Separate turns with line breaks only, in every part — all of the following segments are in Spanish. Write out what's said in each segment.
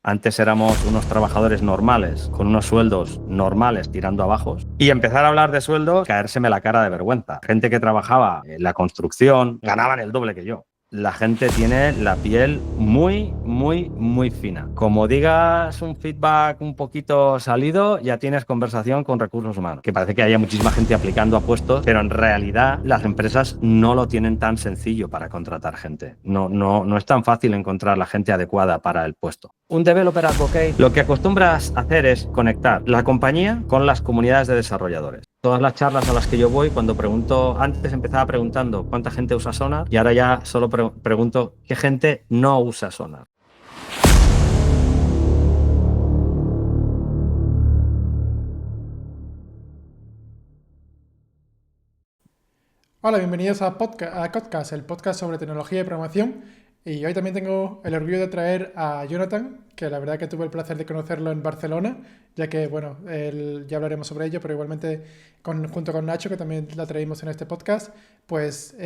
Antes éramos unos trabajadores normales, con unos sueldos normales tirando a bajos. Y empezar a hablar de sueldos, caérseme la cara de vergüenza. Gente que trabajaba en la construcción ganaban el doble que yo. La gente tiene la piel muy, muy, muy fina. Como digas un feedback un poquito salido, ya tienes conversación con recursos humanos. Que parece que haya muchísima gente aplicando a puestos, pero en realidad las empresas no lo tienen tan sencillo para contratar gente. No es tan fácil encontrar la gente adecuada para el puesto. Un developer advocate, lo que acostumbras a hacer es conectar la compañía con las comunidades de desarrolladores. Todas las charlas a las que yo voy, cuando pregunto, antes empezaba preguntando cuánta gente usa Sonar y ahora ya solo pregunto qué gente no usa Sonar.
Hola, bienvenidos a Podcast, el podcast sobre tecnología y programación. Y hoy también tengo el orgullo de traer a Jonathan, que la verdad que tuve el placer de conocerlo en Barcelona, ya que, bueno, ya hablaremos sobre ello, pero igualmente junto con Nacho, que también la traímos en este podcast, pues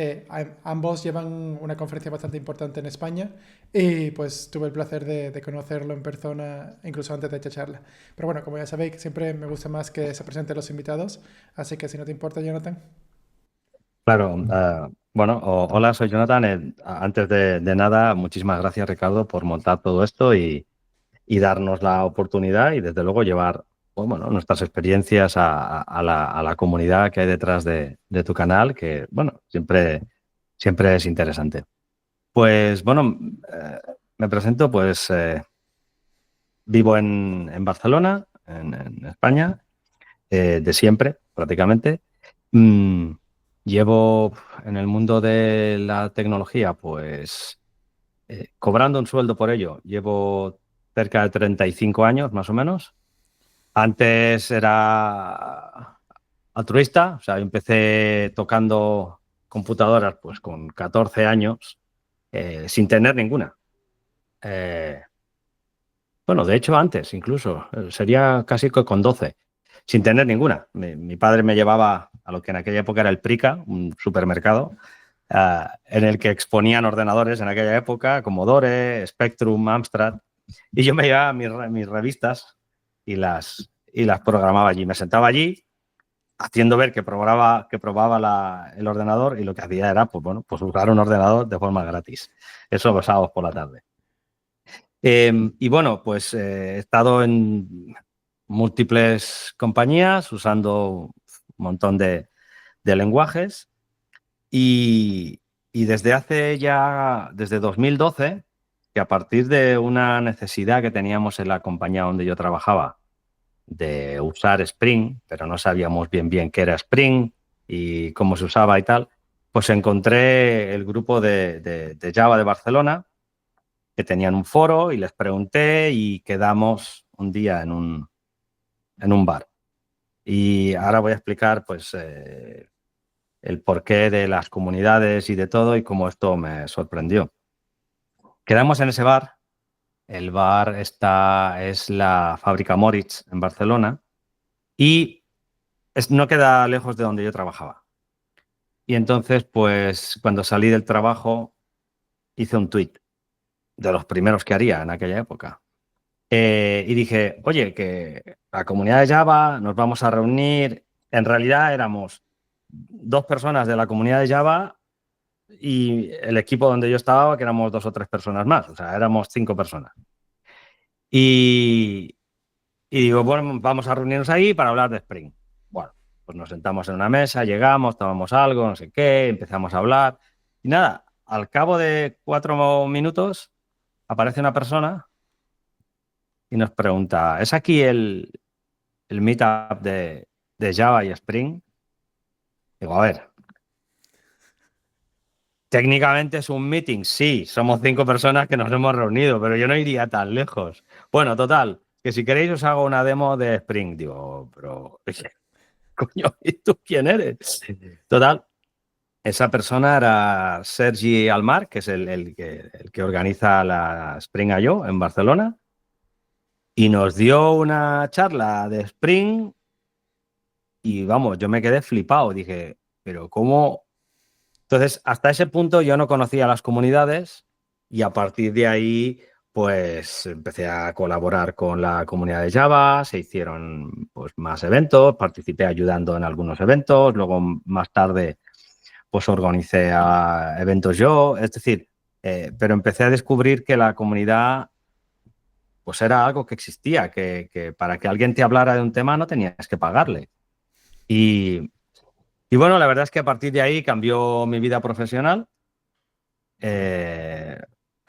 ambos llevan una conferencia bastante importante en España y pues tuve el placer de conocerlo en persona, incluso antes de esta charla. Pero bueno, como ya sabéis, siempre me gusta más que se presenten los invitados, así que si no te importa, Jonathan.
Claro, bueno, hola, soy Jonathan. Antes de nada, muchísimas gracias, Ricardo, por montar todo esto y darnos la oportunidad y desde luego llevar pues, bueno, nuestras experiencias a la comunidad que hay detrás de tu canal, que bueno, siempre es interesante. Pues bueno, me presento, pues vivo en Barcelona, en España, de siempre prácticamente. Mm, Llevo en el mundo de la tecnología, pues cobrando un sueldo por ello. Llevo cerca de 35 años, más o menos. Antes era altruista, o sea, empecé tocando computadoras pues con 14 años, sin tener ninguna. Eh, bueno, de hecho antes incluso, sería casi que con 12, sin tener ninguna. Mi padre me llevaba a lo que en aquella época era el Prica, un supermercado, en el que exponían ordenadores en aquella época, Commodore, Spectrum, Amstrad, y yo me llevaba mis revistas y las programaba allí. Me sentaba allí haciendo ver que probaba el ordenador y lo que hacía era, pues bueno, pues usar un ordenador de forma gratis. Eso los sábados por la tarde. Y bueno, pues he estado en múltiples compañías usando un montón de lenguajes y, y desde 2012, que a partir de una necesidad que teníamos en la compañía donde yo trabajaba de usar Spring, pero no sabíamos bien qué era Spring y cómo se usaba y tal, pues encontré el grupo de Java de Barcelona, que tenían un foro y les pregunté y quedamos un día en un bar. Y ahora voy a explicar pues el porqué de las comunidades y de todo y cómo esto me sorprendió. Quedamos en ese bar. El bar es la fábrica Moritz en Barcelona y no queda lejos de donde yo trabajaba. Y entonces, pues cuando salí del trabajo, hice un tuit de los primeros que haría en aquella época. Y dije, oye, que la comunidad de Java nos vamos a reunir. En realidad éramos dos personas de la comunidad de Java y el equipo donde yo estaba, que éramos dos o tres personas más. O sea, éramos 5 personas. Y, y digo, bueno, vamos a reunirnos ahí para hablar de Spring. Bueno, pues nos sentamos en una mesa, llegamos, tomamos algo, no sé qué, empezamos a hablar. Y nada, al cabo de 4 minutos aparece una persona y nos pregunta, ¿es aquí el meetup de Java y Spring? Digo, a ver, técnicamente es un meeting, sí, somos 5 personas que nos hemos reunido, pero yo no iría tan lejos. Bueno, total, que si queréis os hago una demo de Spring. Digo, pero, coño, ¿y tú quién eres? Total, esa persona era Sergi Almar, que es el que organiza la Spring I.O. en Barcelona, y nos dio una charla de Spring y vamos, yo me quedé flipado. Dije, pero ¿cómo? Entonces, hasta ese punto yo no conocía las comunidades y a partir de ahí, pues empecé a colaborar con la comunidad de Java, se hicieron pues más eventos, participé ayudando en algunos eventos, luego más tarde pues organicé eventos yo, es decir, pero empecé a descubrir que la comunidad pues era algo que existía, que para que alguien te hablara de un tema no tenías que pagarle. Y, y bueno, la verdad es que a partir de ahí cambió mi vida profesional. Eh,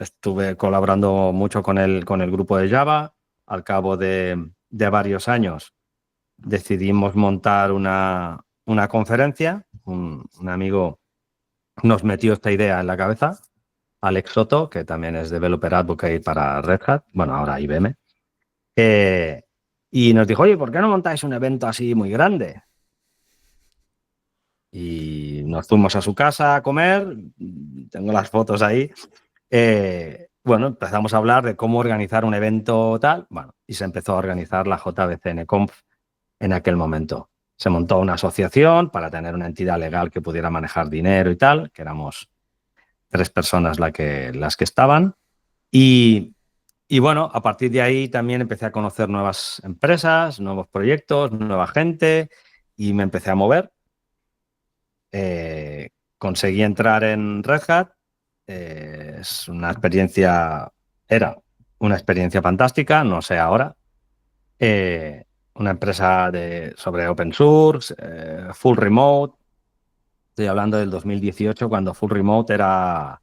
Estuve colaborando mucho con el grupo de Java. Al cabo de varios años decidimos montar una conferencia. Un amigo nos metió esta idea en la cabeza, Alex Soto, que también es Developer Advocate para Red Hat, bueno, ahora IBM, y nos dijo, oye, ¿por qué no montáis un evento así muy grande? Y nos fuimos a su casa a comer, tengo las fotos ahí. Bueno, empezamos a hablar de cómo organizar un evento tal, bueno, y se empezó a organizar la JBCN Conf en aquel momento. Se montó una asociación para tener una entidad legal que pudiera manejar dinero y tal, que éramos 3 personas las que estaban. Y bueno, a partir de ahí también empecé a conocer nuevas empresas, nuevos proyectos, nueva gente y me empecé a mover. Conseguí entrar en Red Hat. Es una experiencia, era una experiencia fantástica, no sé ahora. Una empresa sobre open source, full remote. Estoy hablando del 2018 cuando full remote era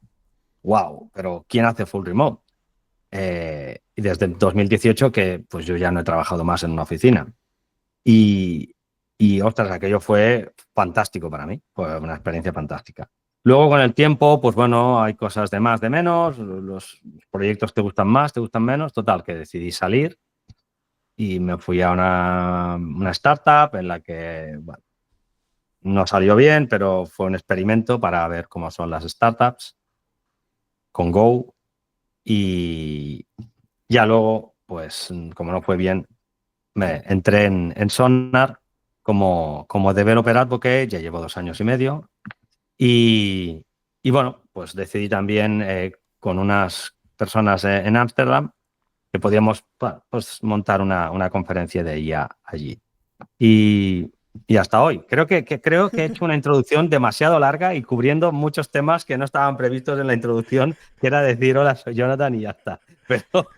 wow, pero ¿quién hace full remote? Y desde el 2018 que pues yo ya no he trabajado más en una oficina. Ostras, aquello fue fantástico para mí, fue una experiencia fantástica. Luego con el tiempo, pues bueno, hay cosas de más, de menos, los proyectos te gustan más, te gustan menos, total, que decidí salir y me fui a una startup en la que, bueno, no salió bien, pero fue un experimento para ver cómo son las startups con Go y ya luego, pues como no fue bien, me entré en Sonar como Developer Advocate, ya llevo 2 años y medio. Y bueno, pues decidí también con unas personas en Ámsterdam que podíamos pues, montar una conferencia de IA allí. Y, y hasta hoy. Creo que he hecho una introducción demasiado larga y cubriendo muchos temas que no estaban previstos en la introducción, que era decir hola, soy Jonathan y ya está. Pero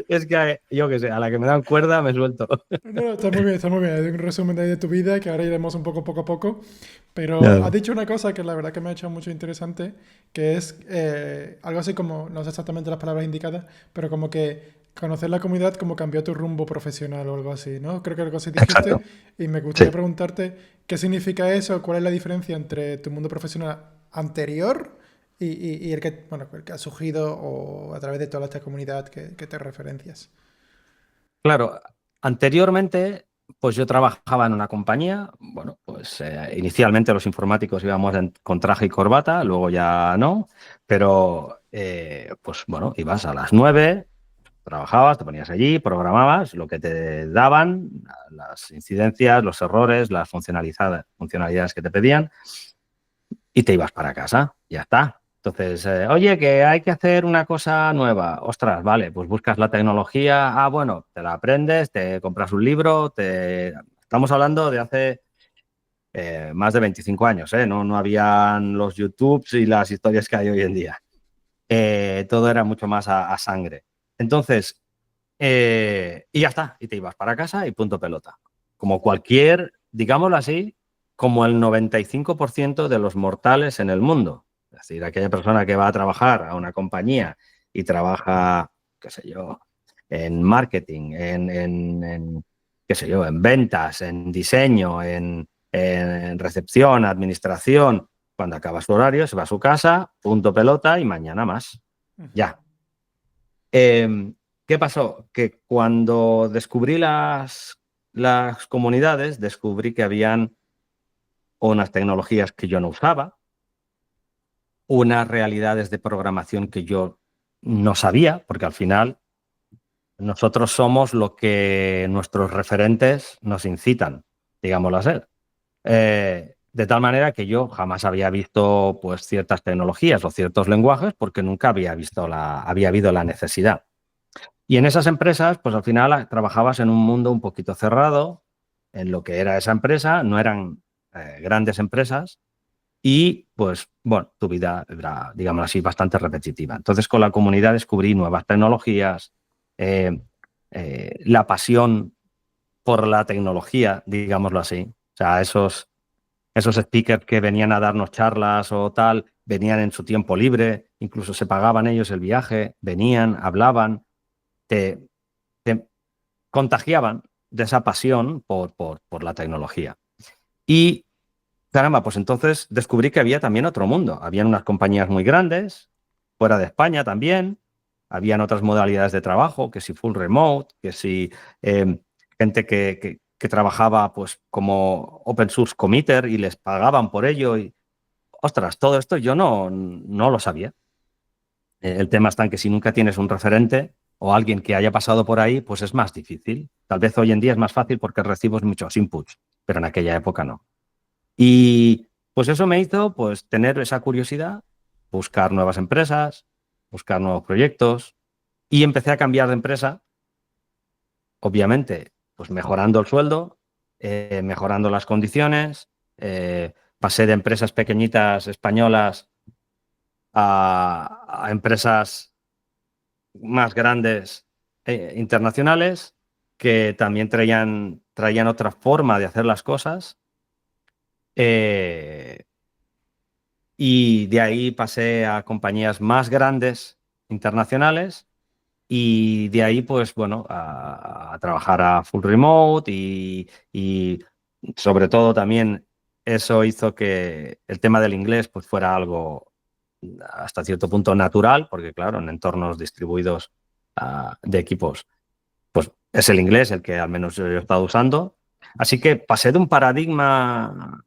es que yo qué sé, a la que me dan cuerda me suelto.
No, no, está muy bien, está muy bien. Hay un resumen de ahí de tu vida que ahora iremos un poco a poco. Pero has
Claro.
dicho una cosa que la verdad que me ha hecho mucho interesante, que es algo así como, no sé exactamente las palabras indicadas, pero como que conocer la comunidad como cambió tu rumbo profesional o algo así, ¿no? Creo que algo así dijiste
Exacto.
y me
Sí.
gustaría preguntarte qué significa eso, cuál es la diferencia entre tu mundo profesional anterior y el que, bueno, el que ha surgido o a través de toda esta comunidad que te referencias.
Claro, anteriormente, pues yo trabajaba en una compañía. Bueno, pues inicialmente los informáticos íbamos con traje y corbata, luego ya no, pero pues bueno, ibas a las 9, trabajabas, te ponías allí, programabas lo que te daban, las incidencias, los errores, las funcionalidades que te pedían y te ibas para casa, ya está. Entonces, oye, que hay que hacer una cosa nueva. Ostras, vale, pues buscas la tecnología. Ah, bueno, te la aprendes, te compras un libro. Estamos hablando de hace más de 25 años, ¿eh? No habían los YouTubes y las historias que hay hoy en día. Todo era mucho más a sangre. Entonces, y ya está, y te ibas para casa y punto pelota. Como cualquier, digámoslo así, como el 95% de los mortales en el mundo. Es decir, aquella persona que va a trabajar a una compañía y trabaja, qué sé yo, en marketing, qué sé yo, en ventas, en diseño, en recepción, administración, cuando acaba su horario, se va a su casa, punto pelota y mañana más.
Ujú.
Ya. ¿Qué pasó? Que cuando descubrí las comunidades, descubrí que habían unas tecnologías que yo no usaba, unas realidades de programación que yo no sabía, porque al final nosotros somos lo que nuestros referentes nos incitan, digámoslo así. De tal manera que yo jamás había visto pues, ciertas tecnologías o ciertos lenguajes porque nunca había habido la necesidad. Y en esas empresas, pues al final trabajabas en un mundo un poquito cerrado, en lo que era esa empresa, no eran grandes empresas y pues bueno, tu vida era, digamos así, bastante repetitiva. Entonces con la comunidad descubrí nuevas tecnologías, eh, la pasión por la tecnología, digámoslo así. O sea, esos speakers que venían a darnos charlas o tal, venían en su tiempo libre, incluso se pagaban ellos el viaje, venían, hablaban, te, te contagiaban de esa pasión por la tecnología. Y caramba, pues entonces descubrí que había también otro mundo. Habían unas compañías muy grandes, fuera de España también, habían otras modalidades de trabajo, que si full remote, que si eh, gente que trabajaba pues como open source committer y les pagaban por ello. Y, ostras, todo esto yo no lo sabía. El tema está en que si nunca tienes un referente o alguien que haya pasado por ahí, pues es más difícil. Tal vez hoy en día es más fácil porque recibes muchos inputs, pero en aquella época no. Y pues eso me hizo pues tener esa curiosidad, buscar nuevas empresas, buscar nuevos proyectos y empecé a cambiar de empresa, obviamente, pues mejorando el sueldo, mejorando las condiciones, pasé de empresas pequeñitas españolas a empresas más grandes internacionales que también traían otra forma de hacer las cosas. Eh, y de ahí pasé a compañías más grandes internacionales y de ahí, pues bueno, a trabajar a full remote y sobre todo también eso hizo que el tema del inglés pues fuera algo hasta cierto punto natural, porque claro, en entornos distribuidos de equipos, pues es el inglés el que al menos yo he estado usando. Así que pasé de un paradigma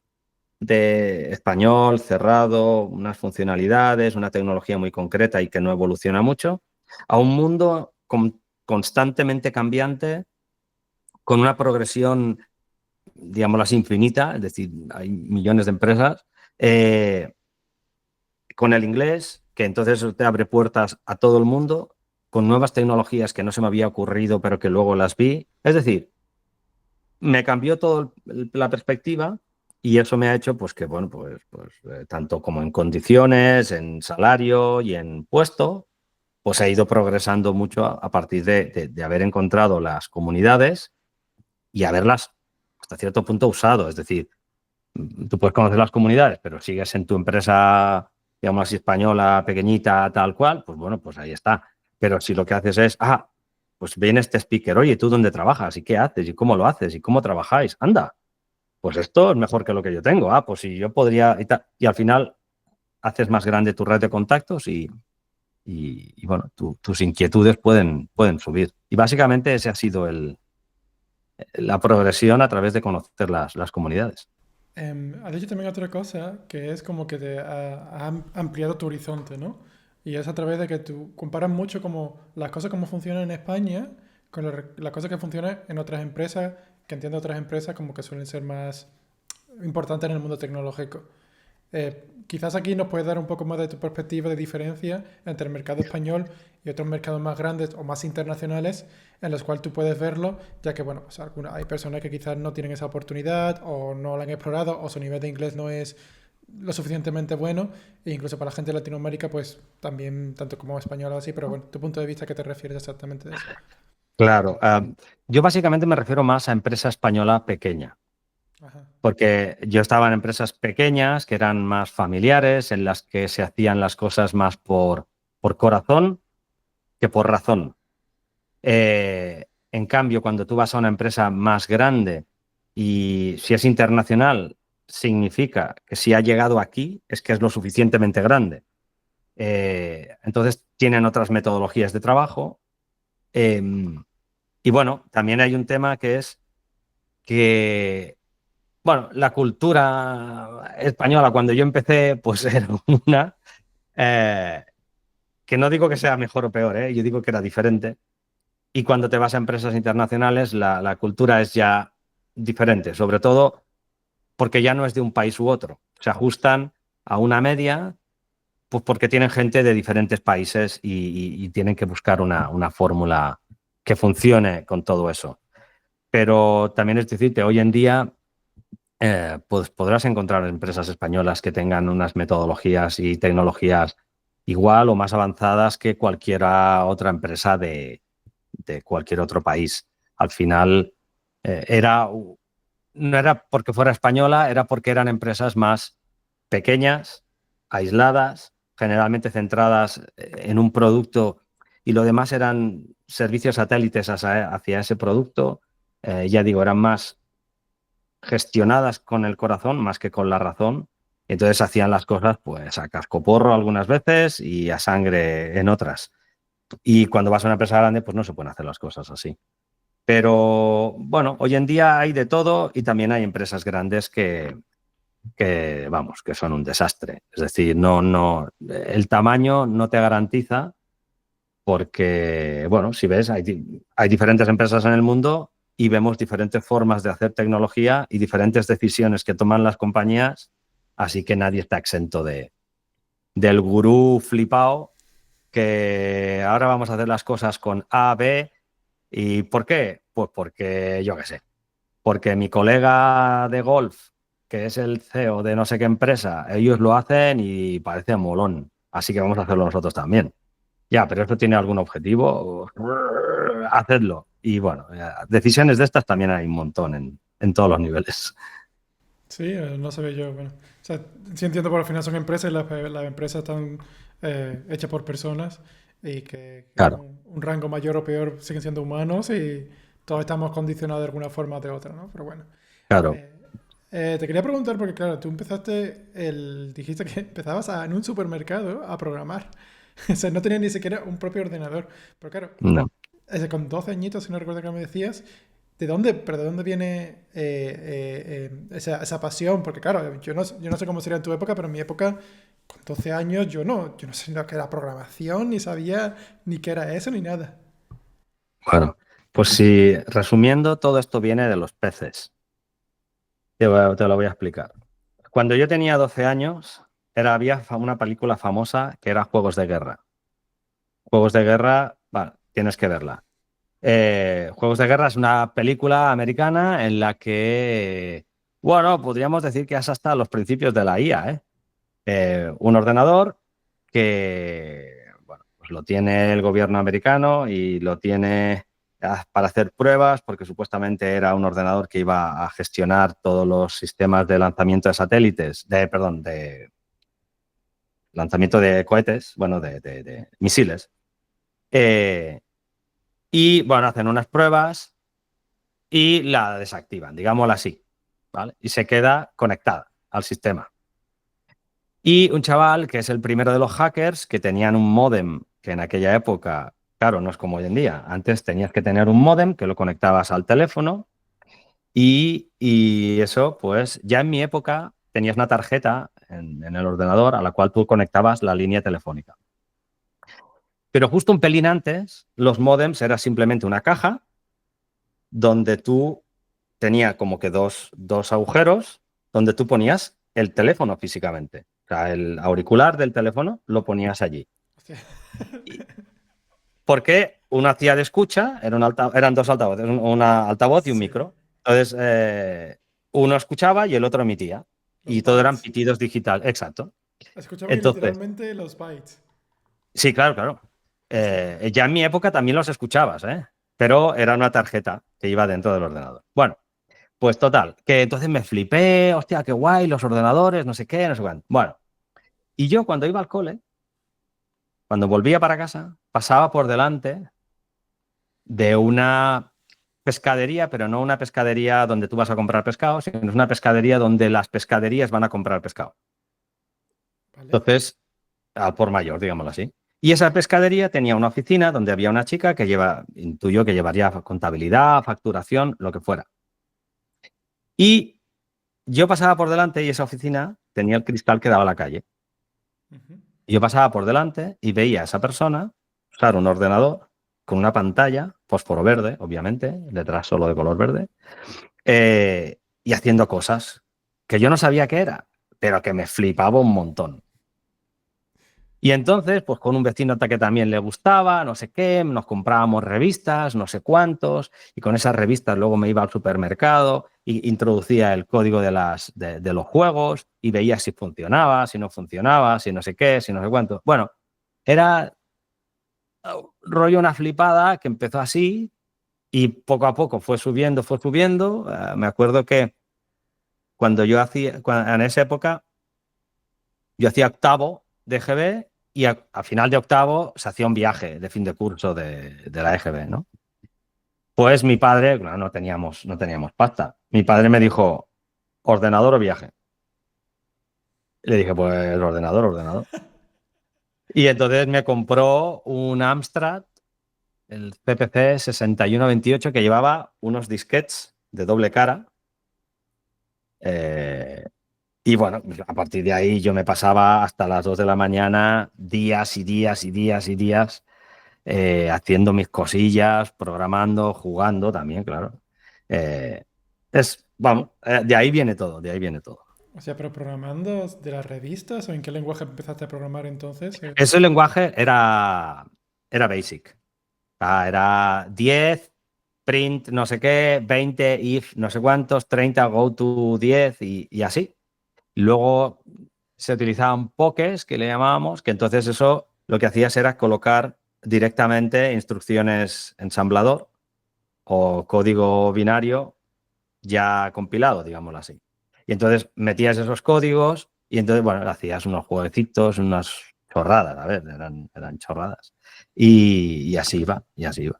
de español cerrado, unas funcionalidades, una tecnología muy concreta y que no evoluciona mucho, a un mundo constantemente cambiante, con una progresión, digámoslo así, infinita, es decir, hay millones de empresas, con el inglés, que entonces eso te abre puertas a todo el mundo, con nuevas tecnologías que no se me había ocurrido, pero que luego las vi. Es decir, me cambió toda la perspectiva y eso me ha hecho pues que, bueno, tanto como en condiciones, en salario y en puesto, pues he ido progresando mucho a partir de haber encontrado las comunidades y haberlas hasta cierto punto usado. Es decir, tú puedes conocer las comunidades, pero sigues en tu empresa, digamos así, española, pequeñita, tal cual, pues bueno, pues ahí está. Pero si lo que haces es, pues viene este speaker, oye, ¿tú dónde trabajas? ¿Y qué haces? ¿Y cómo lo haces? ¿Y cómo trabajáis? Anda, pues esto es mejor que lo que yo tengo. Pues si yo podría, y al final haces más grande tu red de contactos y bueno, tus inquietudes pueden subir. Y básicamente ese ha sido la progresión a través de conocer las comunidades.
Has dicho también otra cosa que es como que te ha ampliado tu horizonte, ¿no? Y es a través de que tú comparas mucho como las cosas como funcionan en España con las cosas que funcionan en otras empresas, que entiendo otras empresas como que suelen ser más importantes en el mundo tecnológico. Quizás aquí nos puedes dar un poco más de tu perspectiva de diferencia entre el mercado español y otros mercados más grandes o más internacionales en los cuales tú puedes verlo, ya que bueno, pues hay personas que quizás no tienen esa oportunidad o no la han explorado o su nivel de inglés no es lo suficientemente bueno e incluso para la gente de Latinoamérica pues también tanto como español o así, pero bueno, tu punto de vista, ¿a qué te refieres exactamente de eso?
Claro, yo básicamente me refiero más a empresa española pequeña,
Ajá.
porque yo estaba en empresas pequeñas que eran más familiares, en las que se hacían las cosas más por corazón que por razón. En cambio, cuando tú vas a una empresa más grande y si es internacional, significa que si ha llegado aquí es que es lo suficientemente grande. Entonces tienen otras metodologías de trabajo. eh, y bueno, también hay un tema que es que, bueno, la cultura española cuando yo empecé, pues era una, eh, que no digo que sea mejor o peor, yo digo que era diferente. Y cuando te vas a empresas internacionales, la cultura es ya diferente, sobre todo porque ya no es de un país u otro. Se ajustan a una media, pues porque tienen gente de diferentes países y tienen que buscar una fórmula. que funcione con todo eso. Pero también es decirte, hoy en día pues podrás encontrar empresas españolas que tengan unas metodologías y tecnologías igual o más avanzadas que cualquier otra empresa de cualquier otro país. Al final, no era porque fuera española, era porque eran empresas más pequeñas, aisladas, generalmente centradas en un producto y lo demás eran servicios satélites hacia ese producto. Ya digo, eran más gestionadas con el corazón más que con la razón. Entonces hacían las cosas pues a cascoporro algunas veces y a sangre en otras. Y cuando vas a una empresa grande, pues no se pueden hacer las cosas así. Pero bueno, hoy en día hay de todo y también hay empresas grandes vamos, que son un desastre. Es decir, el tamaño no te garantiza porque, bueno, si ves, hay diferentes empresas en el mundo y vemos diferentes formas de hacer tecnología y diferentes decisiones que toman las compañías, así que nadie está exento del gurú flipado que ahora vamos a hacer las cosas con A, B. ¿Y por qué? Pues porque yo qué sé, porque mi colega de golf, que es el CEO de no sé qué empresa, ellos lo hacen y parece molón, así que vamos a hacerlo nosotros también. Ya, pero ¿esto tiene algún objetivo? Hacedlo. Y bueno, decisiones de estas también hay un montón en todos los niveles.
Sí, no sabía yo. Bueno, o sea, sí entiendo por al final son empresas y las empresas están hechas por personas y que
Claro,
un rango mayor o peor siguen siendo humanos y todos estamos condicionados de alguna forma o de otra, ¿no? Pero bueno.
claro.
Eh, te quería preguntar, porque claro, tú dijiste que empezabas en un supermercado a programar. O sea, no tenías ni siquiera un propio ordenador. Pero claro,
No.
con 12 añitos, si no recuerdo que me decías, ¿de dónde viene esa pasión? Porque claro, yo no sé cómo sería en tu época, pero en mi época, con 12 años, yo no sé lo que era programación, ni sabía ni qué era eso, ni nada.
Bueno, pues si resumiendo, todo esto viene de los peces. Te lo voy a explicar. Cuando yo tenía 12 años, había una película famosa que era Juegos de Guerra. Juegos de Guerra, bueno, tienes que verla. Juegos de Guerra es una película americana en la que, bueno, podríamos decir que es hasta los principios de la IA, ¿eh? Un ordenador que, bueno, pues lo tiene el gobierno americano y lo tiene para hacer pruebas, porque supuestamente era un ordenador que iba a gestionar todos los sistemas de lanzamiento de satélites, perdón, de lanzamiento de cohetes, bueno, de misiles. Eh, y, bueno, hacen unas pruebas y la desactivan, digámoslo así, ¿vale? Y se queda conectada al sistema. Y un chaval que es el primero de los hackers que tenían un módem que en aquella época, claro, no es como hoy en día. Antes tenías que tener un módem que lo conectabas al teléfono y eso, pues ya en mi época tenías una tarjeta en el ordenador a la cual tú conectabas la línea telefónica. Pero justo un pelín antes, los módems era simplemente una caja donde tú tenía como que dos agujeros donde tú ponías el teléfono físicamente. O sea, el auricular del teléfono lo ponías allí.
Hostia.
Y- Porque uno hacía de escucha, eran dos altavoces, una altavoz y un
Sí,
micro. Entonces, uno escuchaba y el otro emitía.
los
Y todo eran
bytes.
pitidos digital, exacto.
Escuchabais
Entonces,
literalmente los bytes.
sí, claro, claro.
Hostia.
Ya en mi época también los escuchabas, ¿eh? Pero era una tarjeta que iba dentro del ordenador. Bueno, pues total, que entonces me flipé, hostia, qué guay, los ordenadores, no sé qué, no sé cuánto. Bueno, y yo cuando iba al cole, cuando volvía para casa, pasaba por delante de una pescadería, pero no una pescadería donde tú vas a comprar pescado, sino es una pescadería donde las pescaderías van a comprar pescado.
¿Vale?
Entonces, al por mayor, digámoslo así. Y esa pescadería tenía una oficina donde había una chica que intuyo que llevaría contabilidad, facturación, lo que fuera. Y yo pasaba por delante y esa oficina tenía el cristal que daba a la calle.
Ujú.
Y yo pasaba por delante y veía a esa persona usar un ordenador con una pantalla, fósforo verde, obviamente, detrás solo de color verde, y haciendo cosas que yo no sabía qué era, pero que me flipaba un montón. Y entonces, pues con un vecino que también le gustaba, no sé qué, nos comprábamos revistas, no sé cuántos, y con esas revistas luego me iba al supermercado y introducía el código de los juegos y veía si funcionaba, si no funcionaba, si no sé qué, si no sé cuánto. Bueno, era rollo una flipada que empezó así y poco a poco fue subiendo, fue subiendo. Me acuerdo que en esa época, yo hacía octavo de EGB y a final de octavo se hacía un viaje de fin de curso de la EGB, ¿no? Pues mi padre, claro, no teníamos pasta. Mi padre me dijo, ¿ordenador o viaje? Le dije, pues ordenador, ordenador. Y entonces me compró un Amstrad, el CPC 6128, que llevaba unos disquetes de doble cara. eh, y bueno, a partir de ahí yo me pasaba hasta las 2 de la mañana, días y días y días y días, haciendo mis cosillas, programando, jugando también, claro. Eh, vamos, de ahí viene todo, de ahí viene todo.
O sea, pero programando de las revistas o en qué lenguaje empezaste a programar entonces?
Ese lenguaje era Basic. Era 10, print no sé qué, 20, if no sé cuántos, 30, go to 10 y así. Luego se utilizaban pokés, que le llamábamos, que entonces eso lo que hacías era colocar directamente instrucciones ensamblador o código binario ya compilado, digámoslo así. Y entonces metías esos códigos y entonces, bueno, hacías unos jueguecitos, unas chorradas, a ver, eran chorradas. Y así iba, y así iba.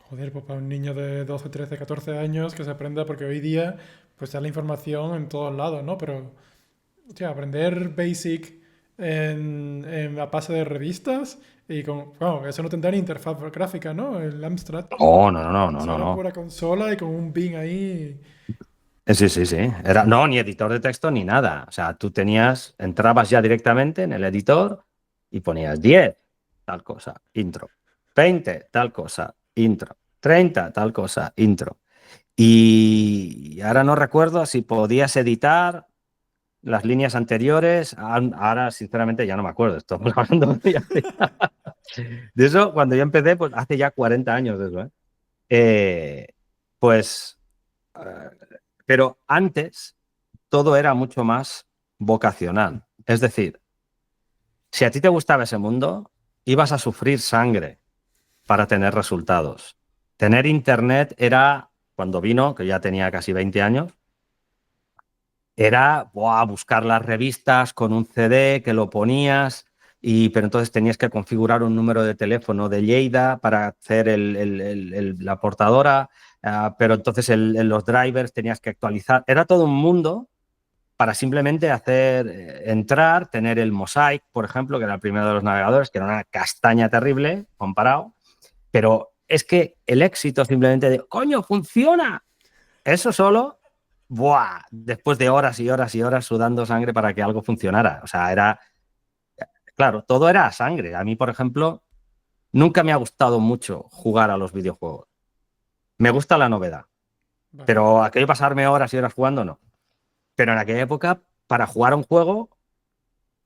Joder, pues para un niño de 12, 13, 14 años que se aprenda, porque hoy día pues está la información en todos lados, ¿no? Pero, hostia, aprender Basic a base de revistas y con... Bueno, eso no tendrá ni interfaz gráfica, ¿no? El Amstrad.
Oh, no, no, no, no,
Solo
no.
pura consola y con un Bing ahí.
Sí, sí, sí. No, ni editor de texto ni nada. O sea, tú entrabas ya directamente en el editor y ponías 10 tal cosa, intro. 20 tal cosa, intro. 30 tal cosa, intro. Y ahora no recuerdo si podías editar las líneas anteriores. Ahora, sinceramente, ya no me acuerdo. Estamos hablando de eso cuando yo empecé, pues hace ya 40 años de eso, ¿eh? Eh, pues, eh, pero antes todo era mucho más vocacional. Es decir, si a ti te gustaba ese mundo, ibas a sufrir sangre para tener resultados. Tener internet era, cuando vino, que ya tenía casi 20 años, era buscar las revistas con un CD que lo ponías, pero entonces tenías que configurar un número de teléfono de Lleida para hacer la portadora, pero entonces los drivers tenías que actualizar. Era todo un mundo para simplemente hacer entrar, tener el Mosaic, por ejemplo, que era el primero de los navegadores, que era una castaña terrible comparado, pero es que el éxito simplemente de, coño, funciona. Eso solo, ¡buah! Después de horas y horas y horas sudando sangre para que algo funcionara. O sea, claro, todo era sangre. A mí, por ejemplo, nunca me ha gustado mucho jugar a los videojuegos. Me gusta la novedad,
Vale.
pero aquello pasarme horas y horas jugando, no. Pero en aquella época, para jugar a un juego,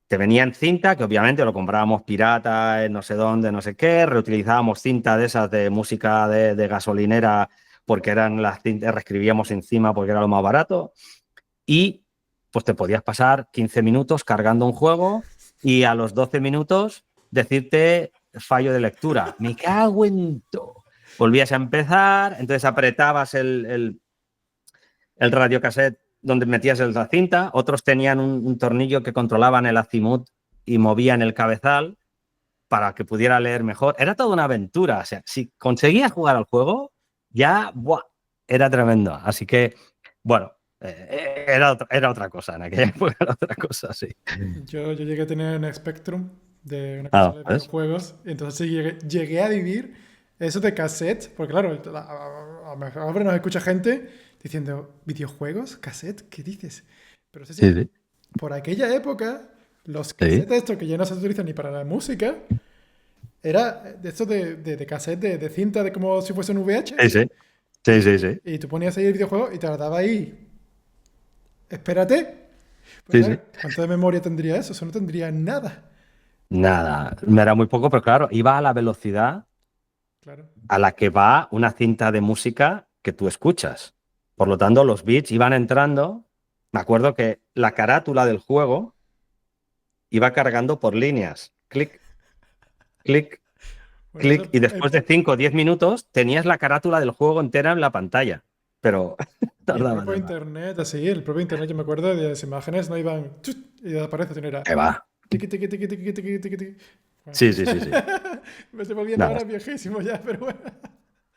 te venía en cinta, que obviamente lo comprábamos pirata, en no sé dónde, no sé qué, reutilizábamos cinta de esas de música de gasolinera porque eran las cintas, reescribíamos encima porque era lo más barato y pues te podías pasar 15 minutos cargando un juego y a los 12 minutos decirte fallo de lectura. Me cago en todo. Volvías a empezar, entonces apretabas el radiocassette donde metías la cinta, otros tenían un tornillo que controlaban el azimut y movían el cabezal para que pudiera leer mejor. Era toda una aventura. O sea, si conseguías jugar al juego, ya ¡buah! Era tremendo. Así que, bueno, era otra cosa. En aquella época era otra cosa, sí.
Yo llegué a tener un Spectrum de una
Ah,
consola de
¿ves?
videojuegos, y entonces sí llegué a vivir eso de cassette, porque claro, ahora nos escucha gente diciendo, ¿videojuegos? ¿Cassette? ¿Qué dices? Pero sí,
Sí,
sí,
sí.
por aquella época, los
Sí,
cassettes estos que ya no se utilizan ni para la música, era de estos de cassette, de cinta, de como si fuese un
sí,
VHS,
sí. Sí, sí, sí.
y tú ponías ahí el videojuego y te lo daba ahí, espérate. Pues
Sí,
claro,
sí.
¿cuánta de memoria tendría eso? Eso no tendría nada.
Nada, me era muy poco, pero claro, iba a la velocidad
Claro.
a la que va una cinta de música que tú escuchas. Por lo tanto, los bits iban entrando. Me acuerdo que la carátula del juego iba cargando por líneas. Clic, clic,
Bueno,
clic.
eso
Y después de 5 o 10 minutos tenías la carátula del juego entera en la pantalla. Pero
y el
tardaba
propio
nada.
internet, así, el propio internet, yo me acuerdo de las imágenes, no iban chut, y desaparece, sino era
Que va.
tiqui, tiqui, tiqui, tiqui, tiqui, tiqui, tiqui. Bueno.
Sí, sí, sí, sí.
Me estoy volviendo
Nada.
ahora viejísimo ya, pero bueno.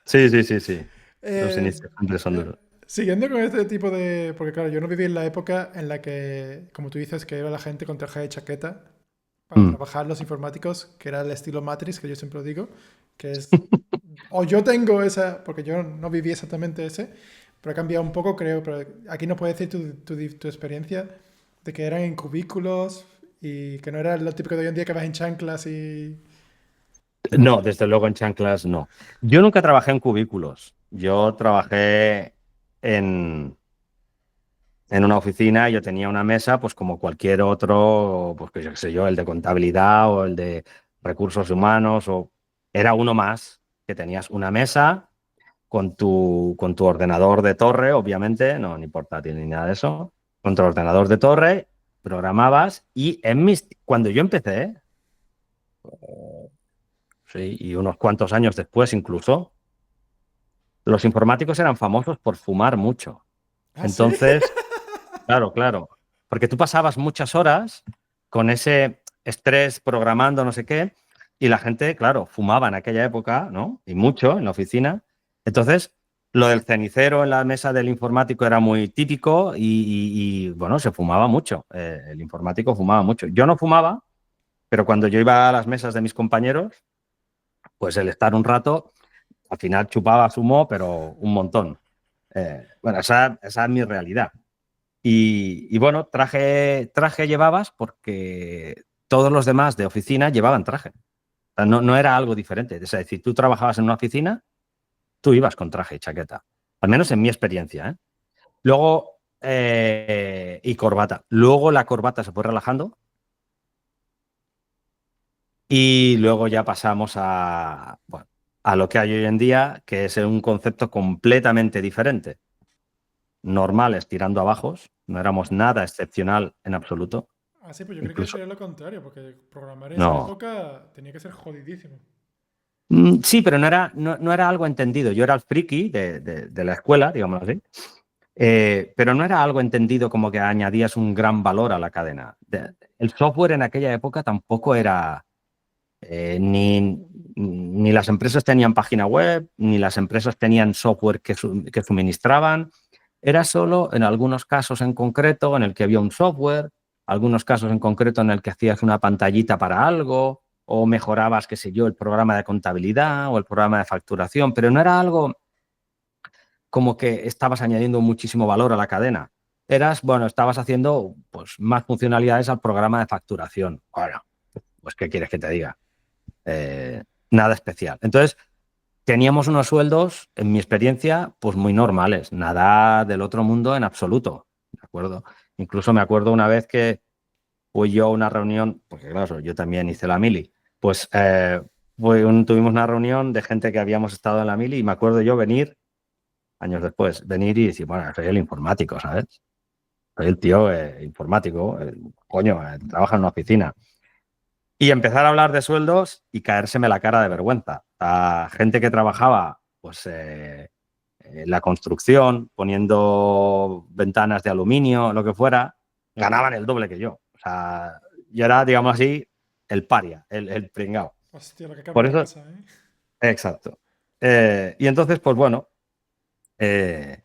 Sí, sí, sí, sí. Los
Eh,
inicios siempre son duros.
Siguiendo con este tipo de... Porque claro, yo no viví en la época en la que, como tú dices, que iba la gente con traje de chaqueta para
Mm.
trabajar los informáticos, que era el estilo Matrix, que yo siempre lo digo, que es... O yo tengo esa, porque yo no viví exactamente ese, pero ha cambiado un poco, creo, pero aquí nos puedes decir tu experiencia de que eran en cubículos y que no era lo típico de hoy en día que vas en chanclas y...
No, desde luego en chanclas no. Yo nunca trabajé en cubículos. Yo trabajé en, en una oficina, yo tenía una mesa, pues como cualquier otro, pues que yo qué sé yo, el de contabilidad o el de recursos humanos, o era uno más, que tenías una mesa con tu ordenador de torre, obviamente, no, ni portátil ni nada de eso, con tu ordenador de torre, programabas y cuando yo empecé, sí, y unos cuantos años después incluso, los informáticos eran famosos por fumar mucho.
¿Ah, sí?
Entonces, claro, claro. Porque tú pasabas muchas horas con ese estrés programando no sé qué, y la gente, claro, fumaba en aquella época, ¿no? Y mucho en la oficina. Entonces, lo del cenicero en la mesa del informático era muy típico bueno, se fumaba mucho. El informático fumaba mucho. Yo no fumaba, pero cuando yo iba a las mesas de mis compañeros, pues el estar un rato, al final chupaba zumo, pero un montón. Bueno, esa es mi realidad. Bueno, traje llevabas porque todos los demás de oficina llevaban traje. O sea, no, no era algo diferente. Es decir, tú trabajabas en una oficina, tú ibas con traje y chaqueta. Al menos en mi experiencia, ¿eh? Luego, y corbata. Luego la corbata se fue relajando y luego ya pasamos bueno, a lo que hay hoy en día, que es un concepto completamente diferente. Normales tirando a bajos, no éramos nada excepcional en absoluto.
Ah, sí, pues yo creo que
Incluso,
sería lo contrario, porque programar en esa
no.
época tenía que ser jodidísimo.
Sí, pero no era algo entendido. Yo era el friki de la escuela, digamos así, pero no era algo entendido como que añadías un gran valor a la cadena. El software en aquella época tampoco era, ni las empresas tenían página web, ni las empresas tenían software que suministraban. Era solo en algunos casos en concreto en el que había un software, algunos casos en concreto en el que hacías una pantallita para algo o mejorabas, qué sé yo, el programa de contabilidad o el programa de facturación, pero no era algo como que estabas añadiendo muchísimo valor a la cadena. Bueno, estabas haciendo pues, más funcionalidades al programa de facturación. Bueno, pues ¿qué quieres que te diga? Eh, Nada especial. Entonces, teníamos unos sueldos, en mi experiencia, pues muy normales, nada del otro mundo en absoluto, ¿de acuerdo? Incluso me acuerdo una vez que fui yo a una reunión, porque claro, yo también hice la mili, pues tuvimos una reunión de gente que habíamos estado en la mili y me acuerdo yo venir, años después, venir y decir, bueno, soy el informático, ¿sabes? Soy el tío informático, coño, trabaja en una oficina. Y empezar a hablar de sueldos y caérseme la cara de vergüenza. A gente que trabajaba, pues, en la construcción, poniendo ventanas de aluminio, lo que fuera, ganaban el doble que yo. O sea, yo era, digamos así, el paria, el pringao.
Hostia, lo que cambia
Por
la
eso,
cosa, ¿eh?
exacto. Y entonces, pues bueno, eh,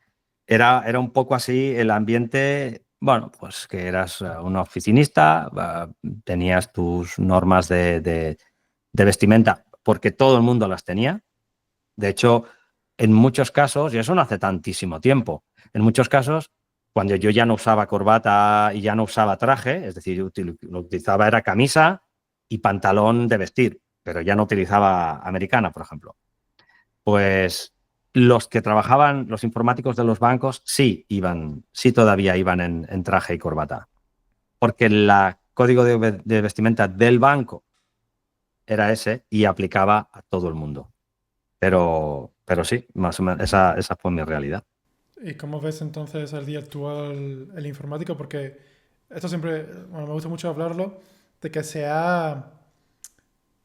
era un poco así el ambiente, bueno, pues que eras un oficinista, tenías tus normas de vestimenta, porque todo el mundo las tenía. De hecho, en muchos casos, y eso no hace tantísimo tiempo, en muchos casos, cuando yo ya no usaba corbata y ya no usaba traje, es decir, lo que utilizaba era camisa y pantalón de vestir, pero ya no utilizaba americana, por ejemplo. Pues los que trabajaban, los informáticos de los bancos, sí todavía iban en traje y corbata, porque el código de vestimenta del banco era ese y aplicaba a todo el mundo. Pero sí, más o menos esa fue mi realidad.
¿Y cómo ves entonces el día actual el informático? Porque esto siempre, bueno, me gusta mucho hablarlo, de que se ha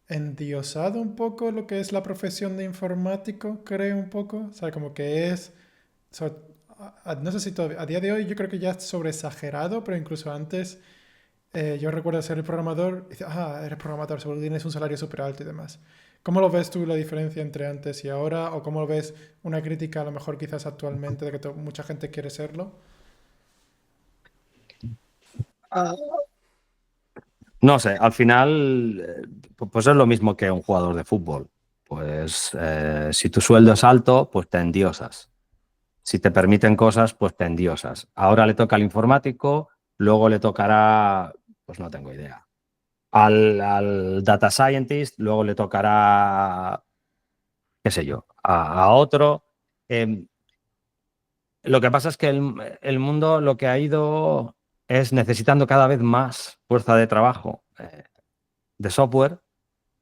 endiosado un poco lo que es la profesión de informático, creo un poco. O sea, como que es, so- no sé si todavía, a día de hoy yo creo que ya es sobreexagerado, pero incluso antes yo recuerdo ser el programador y dice, ah, eres programador, seguro tienes un salario súper alto y demás. ¿Cómo lo ves tú la diferencia entre antes y ahora? ¿O cómo lo ves una crítica a lo mejor quizás actualmente de que mucha gente quiere serlo?
No sé, al final, pues es lo mismo que un jugador de fútbol. Pues si tu sueldo es alto, pues te endiosas. Si te permiten cosas, pues te endiosas. Ahora le toca al informático, luego le tocará, pues no tengo idea, al data scientist, luego le tocará, qué sé yo, a otro. Eh, lo que pasa es que el mundo lo que ha ido es necesitando cada vez más fuerza de trabajo de software.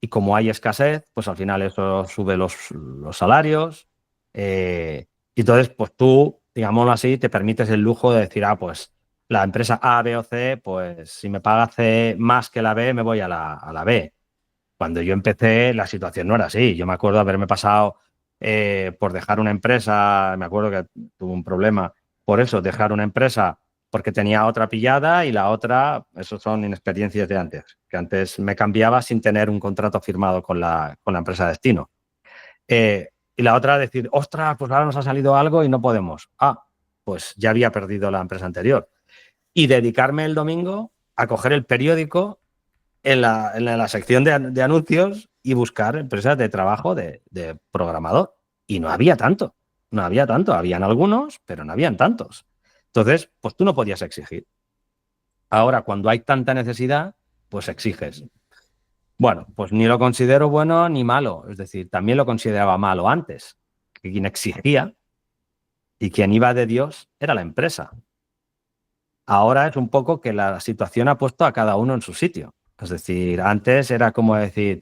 Y como hay escasez, pues al final eso sube los salarios. Y entonces, pues tú, digámoslo así, te permites el lujo de decir, ah, pues la empresa A, B o C, pues si me paga C más que la B, me voy a la B. Cuando yo empecé, la situación no era así. Yo me acuerdo haberme pasado por dejar una empresa, me acuerdo que tuve un problema por eso, dejar una empresa porque tenía otra pillada y la otra, eso son inexperiencias de antes, que antes me cambiaba sin tener un contrato firmado con la empresa de destino. Y la otra decir, ostras, pues ahora nos ha salido algo y no podemos. Ah, pues ya había perdido la empresa anterior. Y dedicarme el domingo a coger el periódico en la sección de anuncios y buscar empresas de trabajo de programador. Y no había tanto, no había tanto. Habían algunos, pero no habían tantos. Entonces, pues tú no podías exigir. Ahora, cuando hay tanta necesidad, pues exiges. Bueno, pues ni lo considero bueno ni malo. Es decir, también lo consideraba malo antes. Que quien exigía y quien iba de Dios era la empresa. Ahora es un poco que la situación ha puesto a cada uno en su sitio. Es decir, antes era como decir,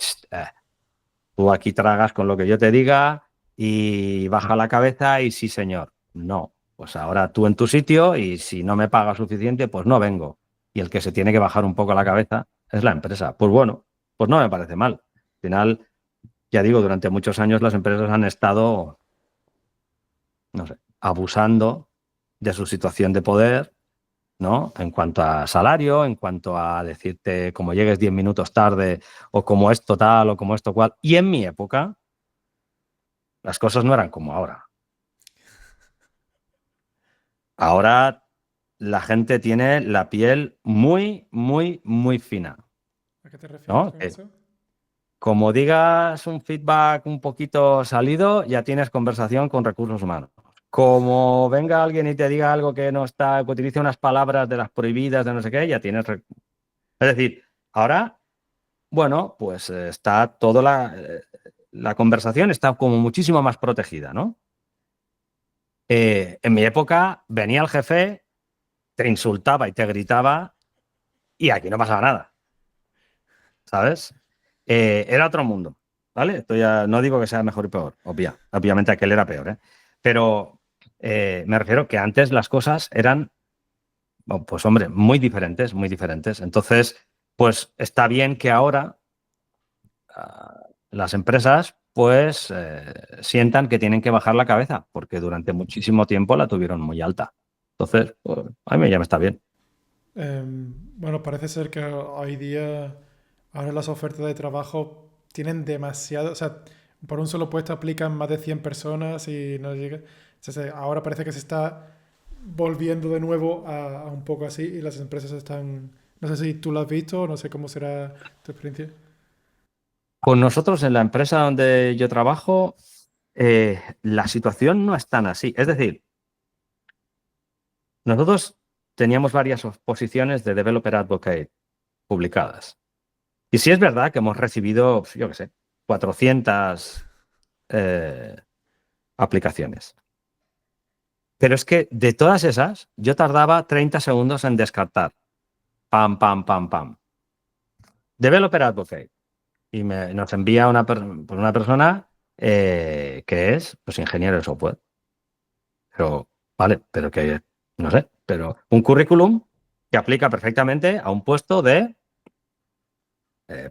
tú aquí tragas con lo que yo te diga y baja la cabeza y sí, señor. No, pues ahora tú en tu sitio y si no me pagas suficiente, pues no vengo. Y el que se tiene que bajar un poco la cabeza es la empresa. Pues bueno, pues no me parece mal. Al final, ya digo, durante muchos años las empresas han estado, no sé, abusando de su situación de poder, ¿no? En cuanto a salario, en cuanto a decirte como llegues 10 minutos tarde o como esto tal o como esto cual. Y en mi época las cosas no eran como ahora. Ahora la gente tiene la piel muy, muy, muy fina,
¿A qué te refieres
¿no?
con eso?
Como digas un feedback un poquito salido, ya tienes conversación con recursos humanos. Como venga alguien y te diga algo que no está, que utilice unas palabras de las prohibidas, de no sé qué, ya tienes. Es decir, ahora, bueno, pues está toda la conversación está como muchísimo más protegida, ¿no? En mi época venía el jefe, te insultaba y te gritaba y aquí no pasaba nada, ¿sabes? Era otro mundo, ¿vale? Esto ya no digo que sea mejor y peor, obviamente aquel era peor, ¿eh? Pero me refiero que antes las cosas eran, oh, pues hombre, muy diferentes, muy diferentes. Entonces, pues está bien que ahora las empresas pues sientan que tienen que bajar la cabeza, porque durante muchísimo tiempo la tuvieron muy alta. Entonces, pues, a mí ya me está bien.
Bueno, parece ser que hoy día ahora las ofertas de trabajo tienen demasiado, o sea, por un solo puesto aplican más de 100 personas y no llega. Ahora parece que se está volviendo de nuevo a un poco así y las empresas están, no sé si tú lo has visto, no sé cómo será tu experiencia.
Con nosotros en la empresa donde yo trabajo, la situación no es tan así. Es decir, nosotros teníamos varias posiciones de Developer Advocate publicadas. Y sí es verdad que hemos recibido, yo qué sé, 400 eh, aplicaciones. Pero es que de todas esas, yo tardaba 30 segundos en descartar. Pam, pam, pam, pam. Developer Advocate. y nos envía una persona que es pues, ingeniero de software. Pero, vale, pero que, no sé, pero un currículum que aplica perfectamente a un puesto de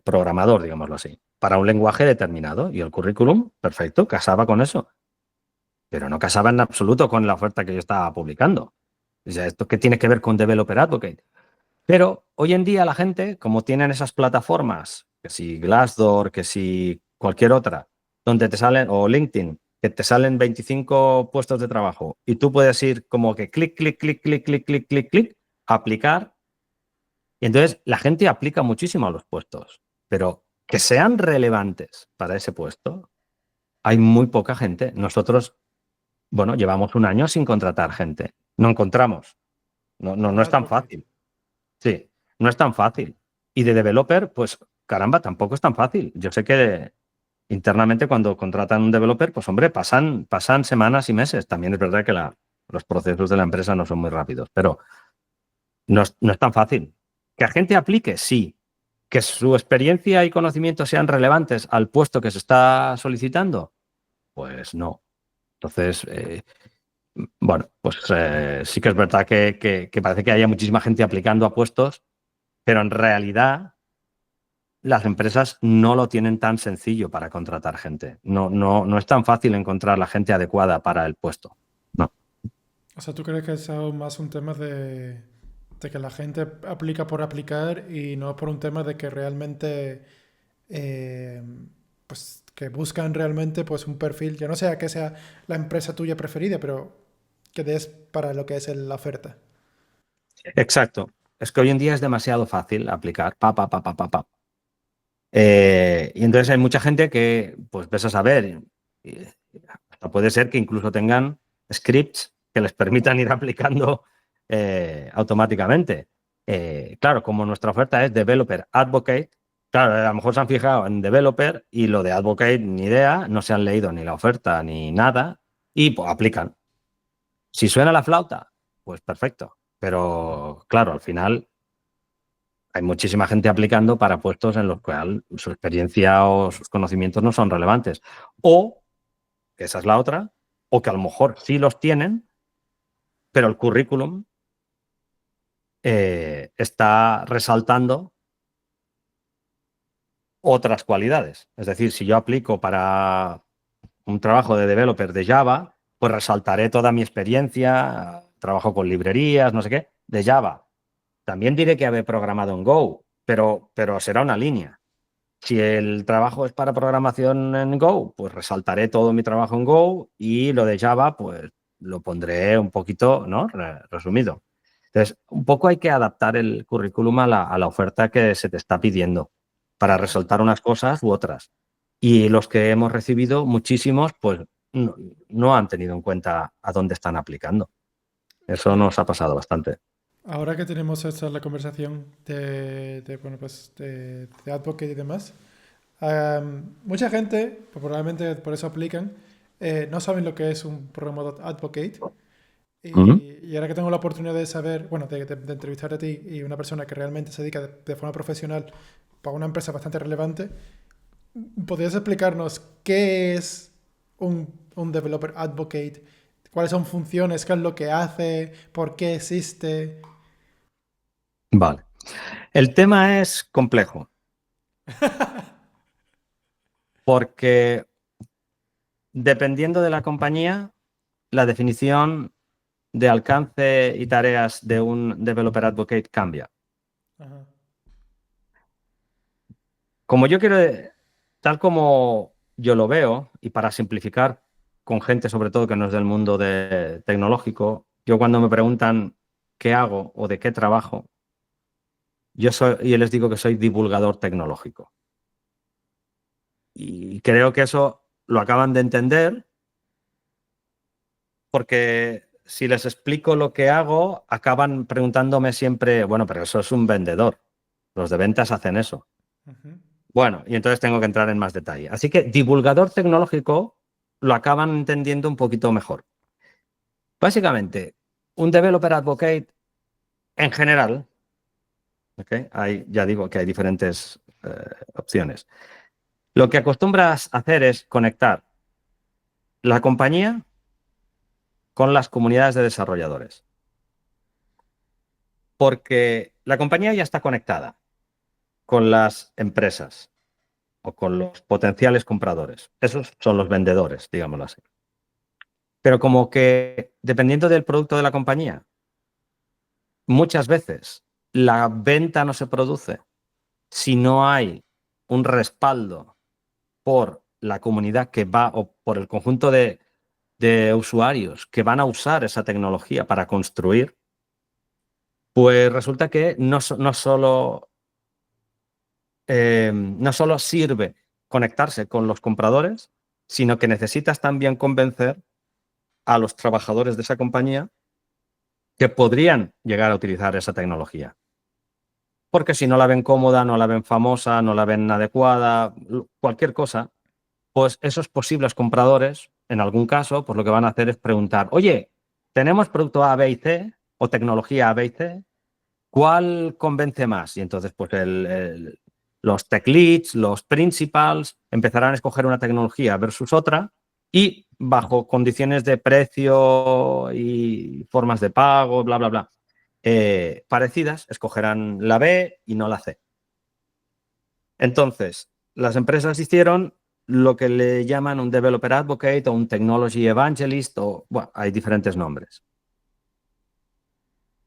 programador, digámoslo así, para un lenguaje determinado. Y el currículum, perfecto, casaba con eso, pero no casaba en absoluto con la oferta que yo estaba publicando. O sea, ¿esto qué tiene que ver con Developer Advocate? Pero hoy en día la gente, como tienen esas plataformas, que si Glassdoor, que si cualquier otra, donde te salen, o LinkedIn, que te salen 25 puestos de trabajo y tú puedes ir como que clic, clic, clic, clic, clic, clic, clic, clic, aplicar. Y entonces la gente aplica muchísimo a los puestos, pero que sean relevantes para ese puesto, hay muy poca gente. Nosotros, bueno, llevamos un año sin contratar gente. No encontramos. No es tan
Advocate.
fácil. Sí, no es tan fácil. Y de developer, pues caramba, tampoco es tan fácil. Yo sé que internamente cuando contratan un developer, pues hombre, pasan semanas y meses. También es verdad que los procesos de la empresa no son muy rápidos, pero no es tan fácil. ¿Que la gente aplique? Sí. ¿Que su experiencia y conocimientos sean relevantes al puesto que se está solicitando? Pues no. Entonces, bueno, pues sí que es verdad que parece que haya muchísima gente aplicando a puestos, pero en realidad las empresas no lo tienen tan sencillo para contratar gente. No es tan fácil encontrar la gente adecuada para el puesto. No.
O sea, ¿tú crees que es aún más un tema de que la gente aplica por aplicar y no por un tema de que realmente, eh, pues, que buscan realmente, pues, un perfil, yo no sé a qué sea la empresa tuya preferida, pero que des para lo que es la oferta?
Exacto. Es que hoy en día es demasiado fácil aplicar. Pa. Y entonces hay mucha gente que, pues, ves a saber, y hasta puede ser que incluso tengan scripts que les permitan ir aplicando automáticamente. Claro, como nuestra oferta es Developer Advocate, claro, a lo mejor se han fijado en Developer y lo de Advocate ni idea, no se han leído ni la oferta ni nada y pues, aplican. Si suena la flauta, pues perfecto. Pero claro, al final hay muchísima gente aplicando para puestos en los cuales su experiencia o sus conocimientos no son relevantes. O, que esa es la otra, o que a lo mejor sí los tienen, pero el currículum está resaltando otras cualidades. Es decir, si yo aplico para un trabajo de developer de Java, pues resaltaré toda mi experiencia, trabajo con librerías, no sé qué, de Java. También diré que he programado en Go, pero será una línea. Si el trabajo es para programación en Go, pues resaltaré todo mi trabajo en Go y lo de Java, pues lo pondré un poquito, ¿no? Resumido. Entonces, un poco hay que adaptar el currículum a la oferta que se te está pidiendo para resaltar unas cosas u otras. Y los que hemos recibido, muchísimos, pues no han tenido en cuenta a dónde están aplicando. Eso
Eh,
nos ha pasado bastante.
Ahora que tenemos esta la conversación bueno, pues de advocate y demás, mucha gente, pues probablemente por eso aplican, no saben lo que es un programador advocate.
Ujú.
Y ahora que tengo la oportunidad de saber, bueno, de entrevistar a ti y una persona que realmente se dedica de forma profesional para una empresa bastante relevante, ¿podrías explicarnos qué es un developer advocate? ¿Cuáles son funciones? ¿Qué es lo que hace? ¿Por qué existe?
Vale. El tema es complejo porque dependiendo de la compañía, la definición de alcance y tareas de un developer advocate cambia.
Ajá.
Como yo quiero, tal como yo lo veo, y para simplificar con gente sobre todo que no es del mundo tecnológico, yo cuando me preguntan qué hago o de qué trabajo, yo les digo que soy divulgador tecnológico. Y creo que eso lo acaban de entender porque si les explico lo que hago, acaban preguntándome siempre, bueno, pero eso es un vendedor. Los de ventas hacen eso.
Ujú.
Bueno, y entonces tengo que entrar en más detalle. Así que divulgador tecnológico lo acaban entendiendo un poquito mejor. Básicamente, un developer advocate en general, ¿ok? Ya digo que hay diferentes opciones. Lo que acostumbras a hacer es conectar la compañía con las comunidades de desarrolladores. Porque la compañía ya está conectada con las empresas o con los potenciales compradores. Esos son los vendedores, digámoslo así. Pero como que dependiendo del producto de la compañía, muchas veces la venta no se produce si no hay un respaldo por la comunidad que va o por el conjunto de usuarios que van a usar esa tecnología para construir, pues resulta que no solo sirve conectarse con los compradores, sino que necesitas también convencer a los trabajadores de esa compañía que podrían llegar a utilizar esa tecnología. Porque si no la ven cómoda, no la ven famosa, no la ven adecuada, cualquier cosa, pues esos posibles compradores, en algún caso, pues lo que van a hacer es preguntar, oye, tenemos producto A, B y C o tecnología A, B y C, ¿cuál convence más? Y entonces, pues los tech leads, los principals, empezarán a escoger una tecnología versus otra y bajo condiciones de precio y formas de pago, bla, bla, bla, parecidas, escogerán la B y no la C. Entonces, las empresas hicieron lo que le llaman un developer advocate o un technology evangelist, o bueno, hay diferentes nombres.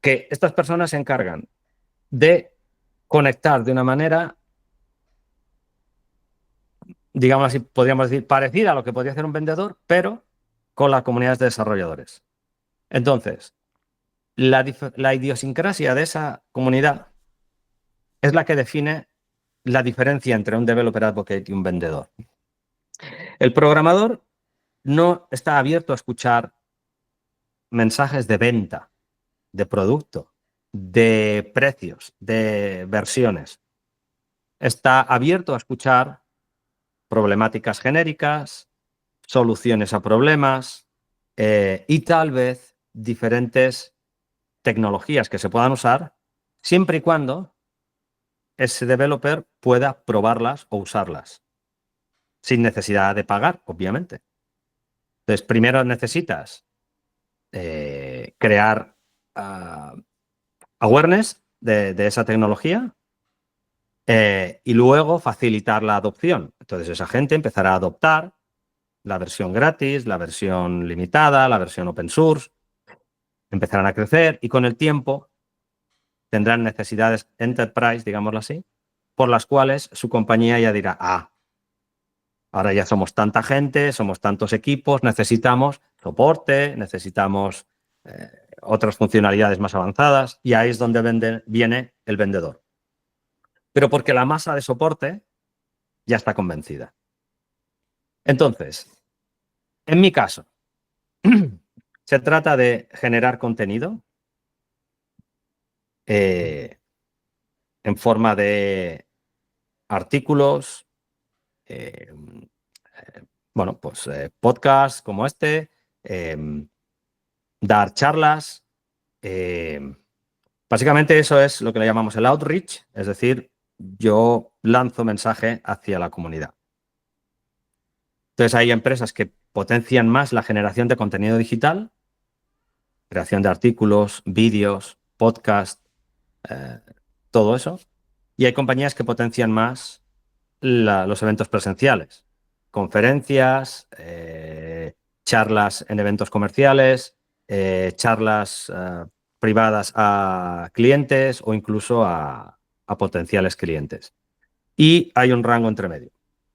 Que estas personas se encargan de conectar de una manera, digamos así, podríamos decir, parecida a lo que podría hacer un vendedor, pero con las comunidades de desarrolladores. Entonces, la idiosincrasia de esa comunidad es la que define la diferencia entre un developer advocate y un vendedor. El programador no está abierto a escuchar mensajes de venta, de producto, de precios, de versiones. Está abierto a escuchar problemáticas genéricas, soluciones a problemas y tal vez diferentes tecnologías que se puedan usar siempre y cuando ese developer pueda probarlas o usarlas sin necesidad de pagar, obviamente. Entonces, primero necesitas crear awareness de esa tecnología y luego facilitar la adopción. Entonces, esa gente empezará a adoptar la versión gratis, la versión limitada, la versión open source, empezarán a crecer y con el tiempo tendrán necesidades enterprise, digámoslo así, por las cuales su compañía ya dirá, ahora ya somos tanta gente, somos tantos equipos, necesitamos soporte, necesitamos otras funcionalidades más avanzadas y ahí es donde viene el vendedor. Pero porque la masa de soporte ya está convencida. Entonces, en mi caso, se trata de generar contenido en forma de artículos, eh, bueno, pues podcasts como este, dar charlas. Básicamente eso es lo que le llamamos el outreach, es decir, yo lanzo mensaje hacia la comunidad. Entonces hay empresas que potencian más la generación de contenido digital, creación de artículos, vídeos, podcast, todo eso. Y hay compañías que potencian más los eventos presenciales, conferencias, charlas en eventos comerciales, charlas privadas a clientes o incluso a potenciales clientes. Y hay un rango entre medio.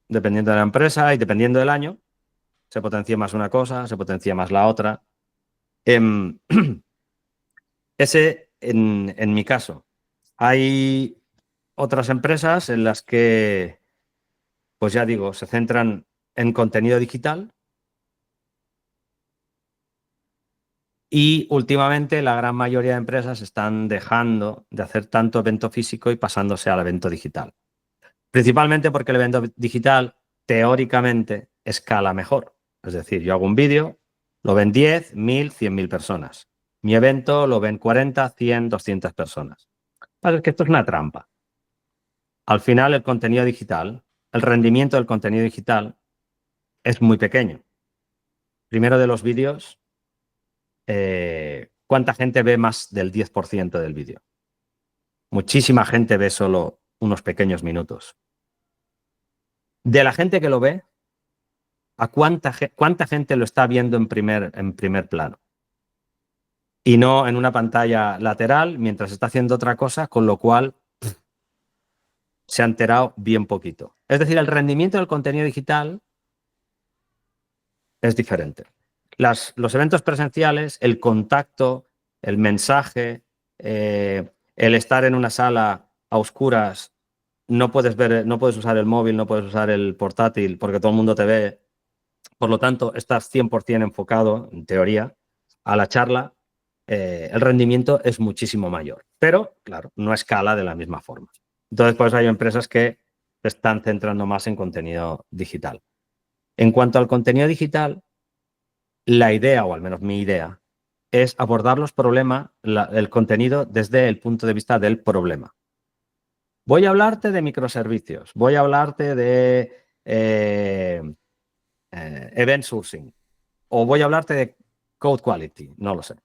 Dependiendo de la empresa y dependiendo del año, se potencia más una cosa, se potencia más la otra. Ese, en mi caso, hay otras empresas en las que, pues ya digo, se centran en contenido digital y últimamente la gran mayoría de empresas están dejando de hacer tanto evento físico y pasándose al evento digital. Principalmente porque el evento digital, teóricamente, escala mejor. Es decir, yo hago un vídeo, lo ven 10, 1000, 100.000 personas. Mi evento lo ven 40, 100, 200 personas. Pero es que esto es una trampa. Al final, el contenido digital el rendimiento del contenido digital es muy pequeño. Primero de los vídeos, ¿cuánta gente ve más del 10% del vídeo? Muchísima gente ve solo unos pequeños minutos. De la gente que lo ve, ¿a cuánta gente lo está viendo en primer plano? Y no en una pantalla lateral mientras está haciendo otra cosa, con lo cual se ha enterado bien poquito. Es decir, el rendimiento del contenido digital es diferente. Los eventos presenciales, el contacto, el mensaje, el estar en una sala a oscuras, no puedes ver, no puedes usar el móvil, no puedes usar el portátil porque todo el mundo te ve. Por lo tanto, estás 100% enfocado, en teoría, a la charla. El rendimiento es muchísimo mayor. Pero, claro, no escala de la misma forma. Entonces, pues hay empresas que se están centrando más en contenido digital. En cuanto al contenido digital, la idea, o al menos mi idea, es abordar los problemas, el contenido desde el punto de vista del problema. Voy a hablarte de microservicios, voy a hablarte de event sourcing, o voy a hablarte de code quality, no lo sé.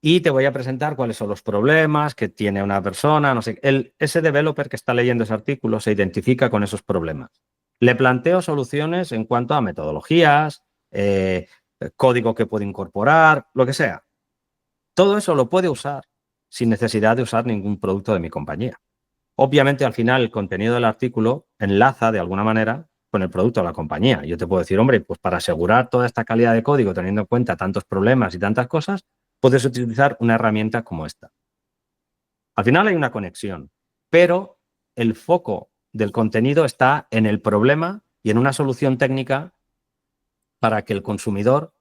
Y te voy a presentar cuáles son los problemas que tiene una persona, no sé. Ese developer que está leyendo ese artículo se identifica con esos problemas. Le planteo soluciones en cuanto a metodologías, código que puede incorporar, lo que sea. Todo eso lo puede usar sin necesidad de usar ningún producto de mi compañía. Obviamente, al final, el contenido del artículo enlaza de alguna manera con el producto de la compañía. Yo te puedo decir, hombre, pues para asegurar toda esta calidad de código, teniendo en cuenta tantos problemas y tantas cosas, puedes utilizar una herramienta como esta. Al final hay una conexión, pero el foco del contenido está en el problema y en una solución técnica para que el consumidor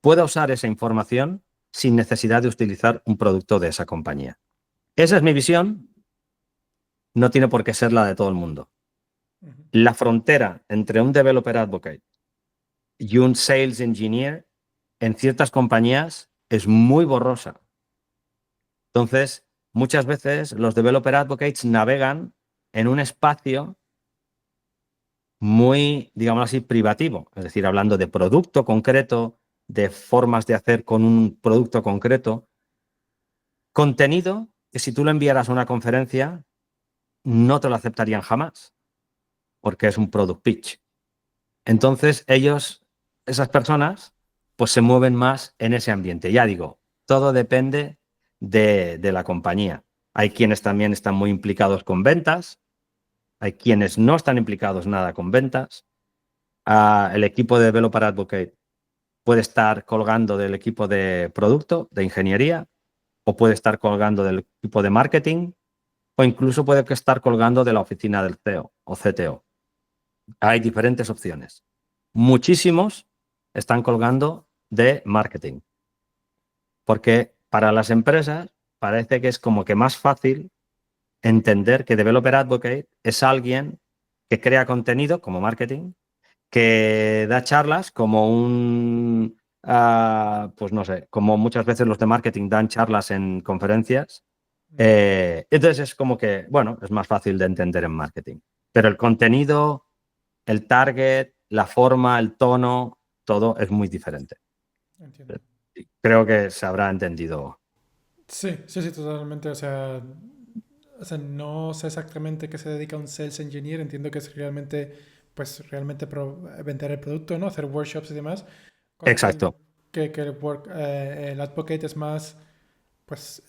pueda usar esa información sin necesidad de utilizar un producto de esa compañía. Esa es mi visión, no tiene por qué ser la de todo el mundo. La frontera entre un developer advocate y un sales engineer en ciertas compañías es muy borrosa. Entonces, muchas veces los developer advocates navegan en un espacio muy, digamos así, privativo, es decir, hablando de producto concreto, de formas de hacer con un producto concreto, contenido que si tú lo enviaras a una conferencia no te lo aceptarían jamás, porque es un product pitch. Entonces, esas personas, pues se mueven más en ese ambiente. Ya digo, todo depende de la compañía. Hay quienes también están muy implicados con ventas, hay quienes no están implicados nada con ventas. El equipo de Developer Advocate puede estar colgando del equipo de producto, de ingeniería, o puede estar colgando del equipo de marketing, o incluso puede estar colgando de la oficina del CEO o CTO. Hay diferentes opciones. Muchísimos están colgando de marketing, porque para las empresas parece que es como que más fácil entender que Developer Advocate es alguien que crea contenido como marketing, que da charlas como pues no sé, como muchas veces los de marketing dan charlas en conferencias. Entonces es como que, bueno, es más fácil de entender en marketing. Pero el contenido, el target, la forma, el tono, todo es muy diferente.
Entiendo.
Creo que se habrá entendido.
Sí, sí, sí, totalmente. O sea, no sé exactamente qué se dedica un sales engineer. Entiendo que es realmente, pues, realmente vender el producto, ¿no? Hacer workshops y demás. Cuando
Exacto.
que el advocate es más, pues,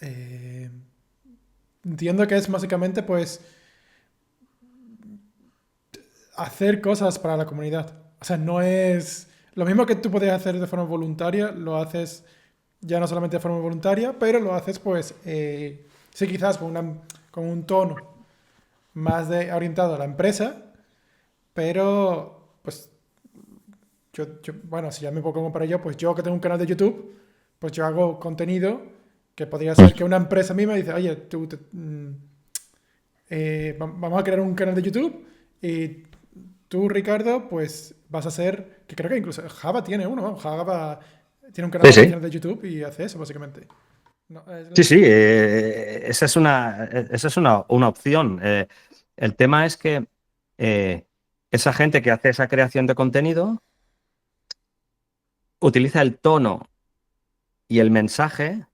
entiendo que es básicamente, pues, hacer cosas para la comunidad. O sea, no es lo mismo que tú podías hacer de forma voluntaria, lo haces ya no solamente de forma voluntaria, pero lo haces, pues, sí, quizás con un tono más orientado a la empresa, pero, pues, bueno, si ya me puedo comparar yo, pues yo que tengo un canal de YouTube, pues yo hago contenido que podría ser que una empresa misma dice, oye, vamos a crear un canal de YouTube y tú, Ricardo, pues vas a ser, que creo que incluso Java tiene uno, ¿no? Java tiene un canal
Sí, sí.
oficial de YouTube y hace eso, básicamente. No,
Sí, sí, esa es una opción. El tema es que esa gente que hace esa creación de contenido utiliza el tono y el mensaje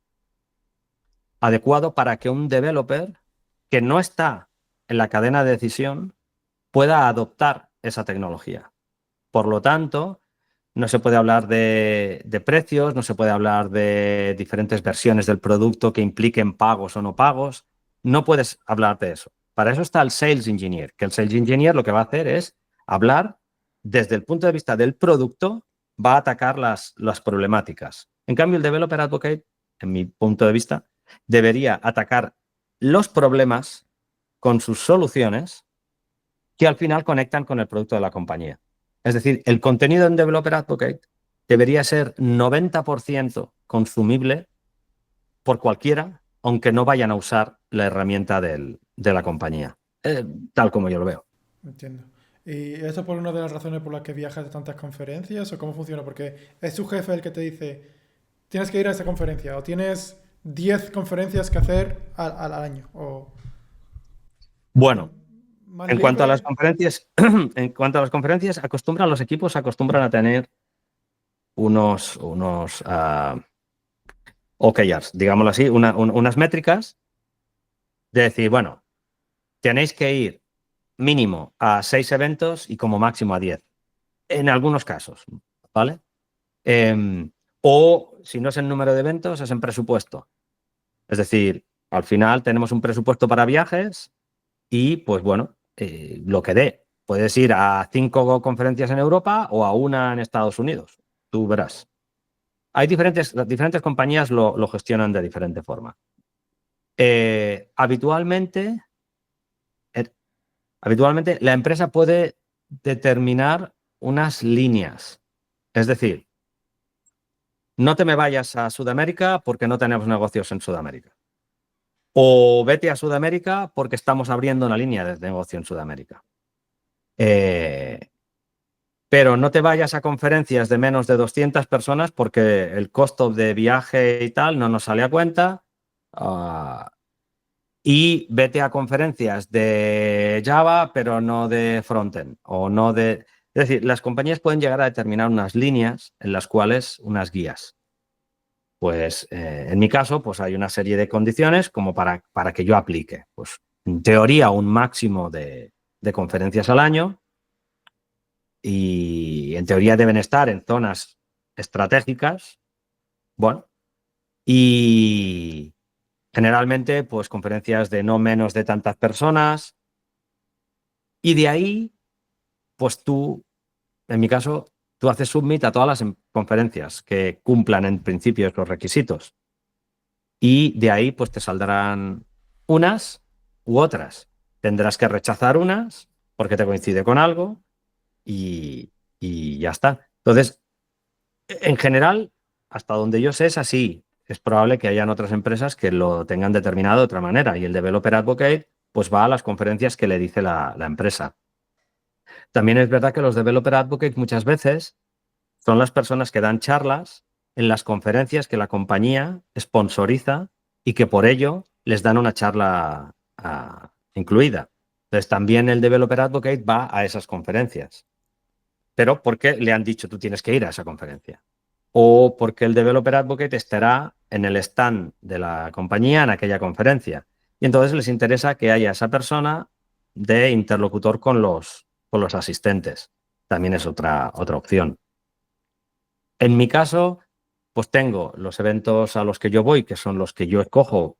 adecuado para que un developer que no está en la cadena de decisión pueda adoptar esa tecnología. Por lo tanto, no se puede hablar de precios, no se puede hablar de diferentes versiones del producto que impliquen pagos o no pagos. No puedes hablar de eso. Para eso está el Sales Engineer, que el Sales Engineer lo que va a hacer es hablar desde el punto de vista del producto, va a atacar las problemáticas. En cambio, el Developer Advocate, en mi punto de vista, debería atacar los problemas con sus soluciones que al final conectan con el producto de la compañía. Es decir, el contenido en Developer Advocate debería ser 90% consumible por cualquiera, aunque no vayan a usar la herramienta de la compañía, tal como yo lo veo.
Entiendo. ¿Y eso por una de las razones por las que viajas a tantas conferencias o cómo funciona? Porque es tu jefe el que te dice, tienes que ir a esa conferencia o tienes 10 conferencias que hacer al año o
Bueno,
más
en cuanto a las
libre.
conferencias, en cuanto a las conferencias, los equipos acostumbran a tener unos OKRs, digámoslo así, unas métricas de decir, bueno, tenéis que ir mínimo a 6 eventos y como máximo a 10, en algunos casos, ¿vale? O si no es en número de eventos, es en presupuesto. Es decir, al final tenemos un presupuesto para viajes y, pues bueno, lo que dé. Puedes ir a 5 conferencias en Europa o a una en Estados Unidos. Tú verás. Las diferentes compañías lo gestionan de diferente forma. Habitualmente, eh, habitualmente, la empresa puede determinar unas líneas. Es decir, no te me vayas a Sudamérica porque no tenemos negocios en Sudamérica. O vete a Sudamérica porque estamos abriendo una línea de negocio en Sudamérica. Eh, pero no te vayas a conferencias de menos de 200 personas porque el costo de viaje y tal no nos sale a cuenta. Ah, y vete a conferencias de Java, pero no de frontend o no de... Es decir, las compañías pueden llegar a determinar unas líneas en las cuales, unas guías. Pues en mi caso, pues hay una serie de condiciones como para que yo aplique. Pues en teoría un máximo de conferencias al año y en teoría deben estar en zonas estratégicas. Bueno, y generalmente pues conferencias de no menos de tantas personas y de ahí pues tú, en mi caso, tú haces submit a todas las conferencias que cumplan en principio los requisitos. Y de ahí pues te saldrán unas u otras. Tendrás que rechazar unas porque te coincide con algo y ya está. Entonces, en general, hasta donde yo sé es así. Es probable que hayan otras empresas que lo tengan determinado de otra manera y el Developer Advocate pues va a las conferencias que le dice la empresa. También es verdad que los Developer Advocates muchas veces son las personas que dan charlas en las conferencias que la compañía sponsoriza y que por ello les dan una charla incluida. Entonces también el Developer Advocate va a esas conferencias, pero porque le han dicho tú tienes que ir a esa conferencia. O porque el Developer Advocate estará en el stand de la compañía en aquella conferencia. Y entonces les interesa que haya esa persona de interlocutor con los asistentes. También es otra opción. En mi caso, pues tengo los eventos a los que yo voy, que son los que yo escojo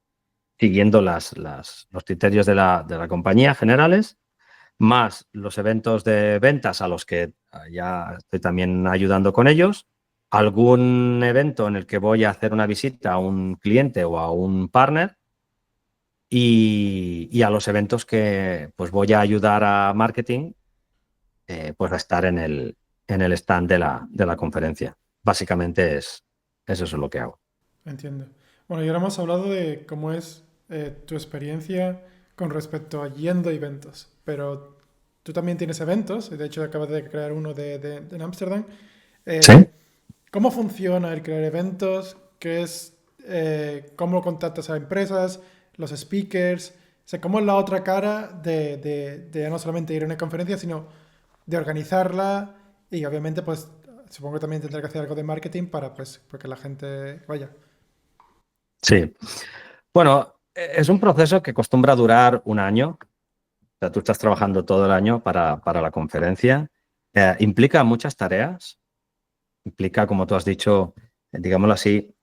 siguiendo los criterios de la compañía generales, más los eventos de ventas a los que ya estoy también ayudando con ellos, algún evento en el que voy a hacer una visita a un cliente o a un partner y a los eventos que pues voy a ayudar a marketing pues a estar en el stand de la conferencia. Básicamente es eso lo que hago.
Entiendo. Bueno, y ahora hemos hablado de cómo es tu experiencia con respecto a yendo a eventos, pero tú también tienes eventos, y de hecho acabas de crear uno en Ámsterdam.
Sí.
Eh, ¿Cómo funciona el crear eventos? ¿Qué es, cómo contactas a empresas, los speakers? O sea, ¿cómo es la otra cara de no solamente ir a una conferencia, sino de organizarla y obviamente pues supongo que también tendrá que hacer algo de marketing para pues porque la gente vaya.
Sí. Bueno, es un proceso que acostumbra durar un año. O sea, tú estás trabajando todo el año para la conferencia. Implica muchas tareas. Implica, como tú has dicho, digámoslo así,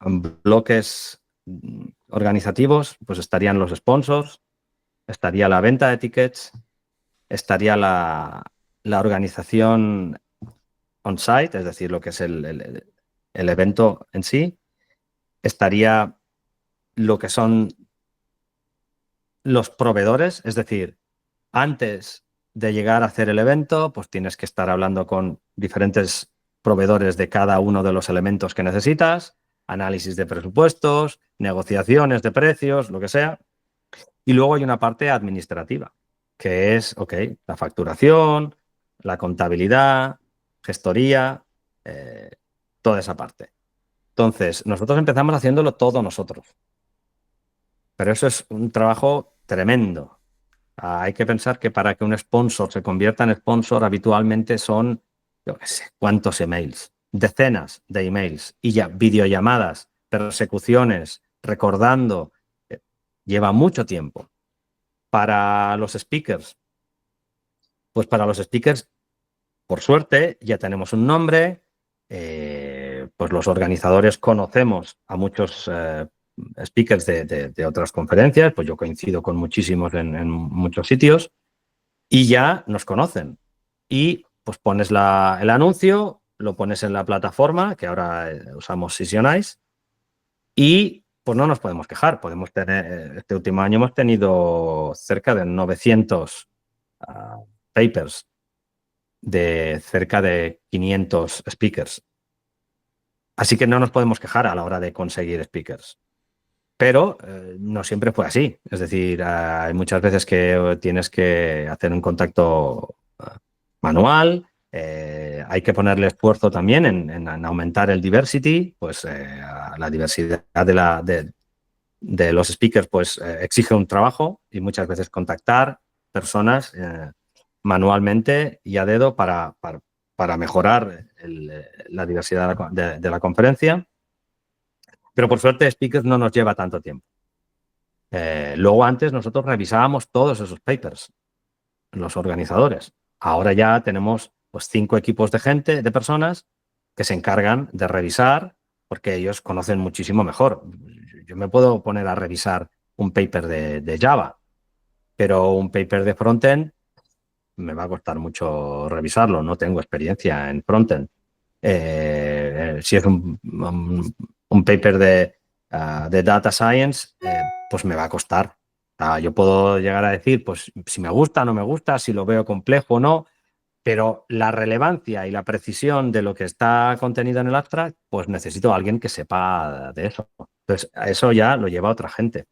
bloques organizativos. Pues estarían los sponsors, estaría la venta de tickets, estaría la organización on-site, es decir, lo que es el evento en sí. Estaría lo que son los proveedores, es decir, antes de llegar a hacer el evento, pues tienes que estar hablando con diferentes proveedores de cada uno de los elementos que necesitas, análisis de presupuestos, negociaciones de precios, lo que sea. Y luego hay una parte administrativa, que es, ok, la facturación, la contabilidad, gestoría, eh, toda esa parte. Entonces, nosotros empezamos haciéndolo todo nosotros, pero eso es un trabajo tremendo. Hay que pensar que para que un sponsor se convierta en sponsor habitualmente son, yo qué sé, cuántos emails, decenas de emails y ya videollamadas, persecuciones, recordando. Lleva mucho tiempo. Para los speakers, pues para los speakers, por suerte, ya tenemos un nombre. Pues los organizadores conocemos a muchos speakers de otras conferencias, pues yo coincido con muchísimos en muchos sitios y ya nos conocen. Y pues pones el anuncio, lo pones en la plataforma, que ahora usamos Sesionize, y pues no nos podemos quejar. Podemos tener, este último año hemos tenido cerca de 900 papers de cerca de 500 speakers. Así que no nos podemos quejar a la hora de conseguir speakers. Pero no siempre fue así. Es decir, hay muchas veces que tienes que hacer un contacto manual, hay que ponerle esfuerzo también en aumentar el diversity, pues la diversidad de los speakers pues exige un trabajo y muchas veces contactar personas manualmente y a dedo para mejorar la diversidad de la conferencia. Pero por suerte, Speakers no nos lleva tanto tiempo. Luego antes nosotros revisábamos todos esos papers, los organizadores. Ahora ya tenemos pues 5 equipos de gente, de personas, que se encargan de revisar porque ellos conocen muchísimo mejor. Yo me puedo poner a revisar un paper de Java, pero un paper de frontend me va a costar mucho revisarlo. No tengo experiencia en frontend. Si es un paper de data science, pues me va a costar. Yo puedo llegar a decir, pues si me gusta, no me gusta, si lo veo complejo o no, pero la relevancia y la precisión de lo que está contenido en el abstract, pues necesito a alguien que sepa de eso. Entonces, a eso ya lo lleva otra gente.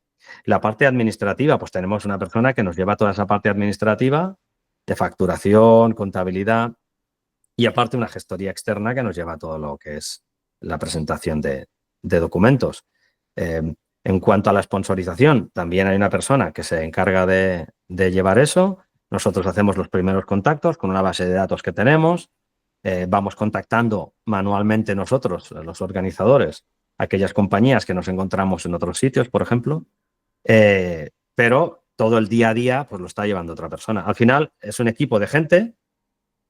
La parte administrativa, pues tenemos una persona que nos lleva toda esa parte administrativa de facturación, contabilidad y aparte una gestoría externa que nos lleva a todo lo que es la presentación de documentos. En cuanto a la sponsorización, también hay una persona que se encarga de llevar eso. Nosotros hacemos los primeros contactos con una base de datos que tenemos. Vamos contactando manualmente nosotros, los organizadores, aquellas compañías que nos encontramos en otros sitios, por ejemplo. Pero todo el día a día pues lo está llevando otra persona. Al final es un equipo de gente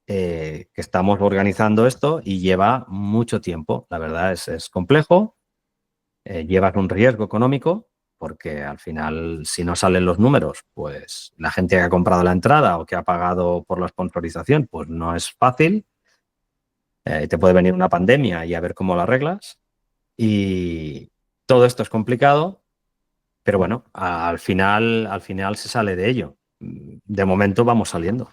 que estamos organizando esto y lleva mucho tiempo. La verdad es complejo, lleva un riesgo económico porque al final si no salen los números, pues la gente que ha comprado la entrada o que ha pagado por la sponsorización, pues no es fácil. Te puede venir una pandemia y a ver cómo la arreglas. Y todo esto es complicado, pero bueno, al final se sale de ello. De momento vamos saliendo.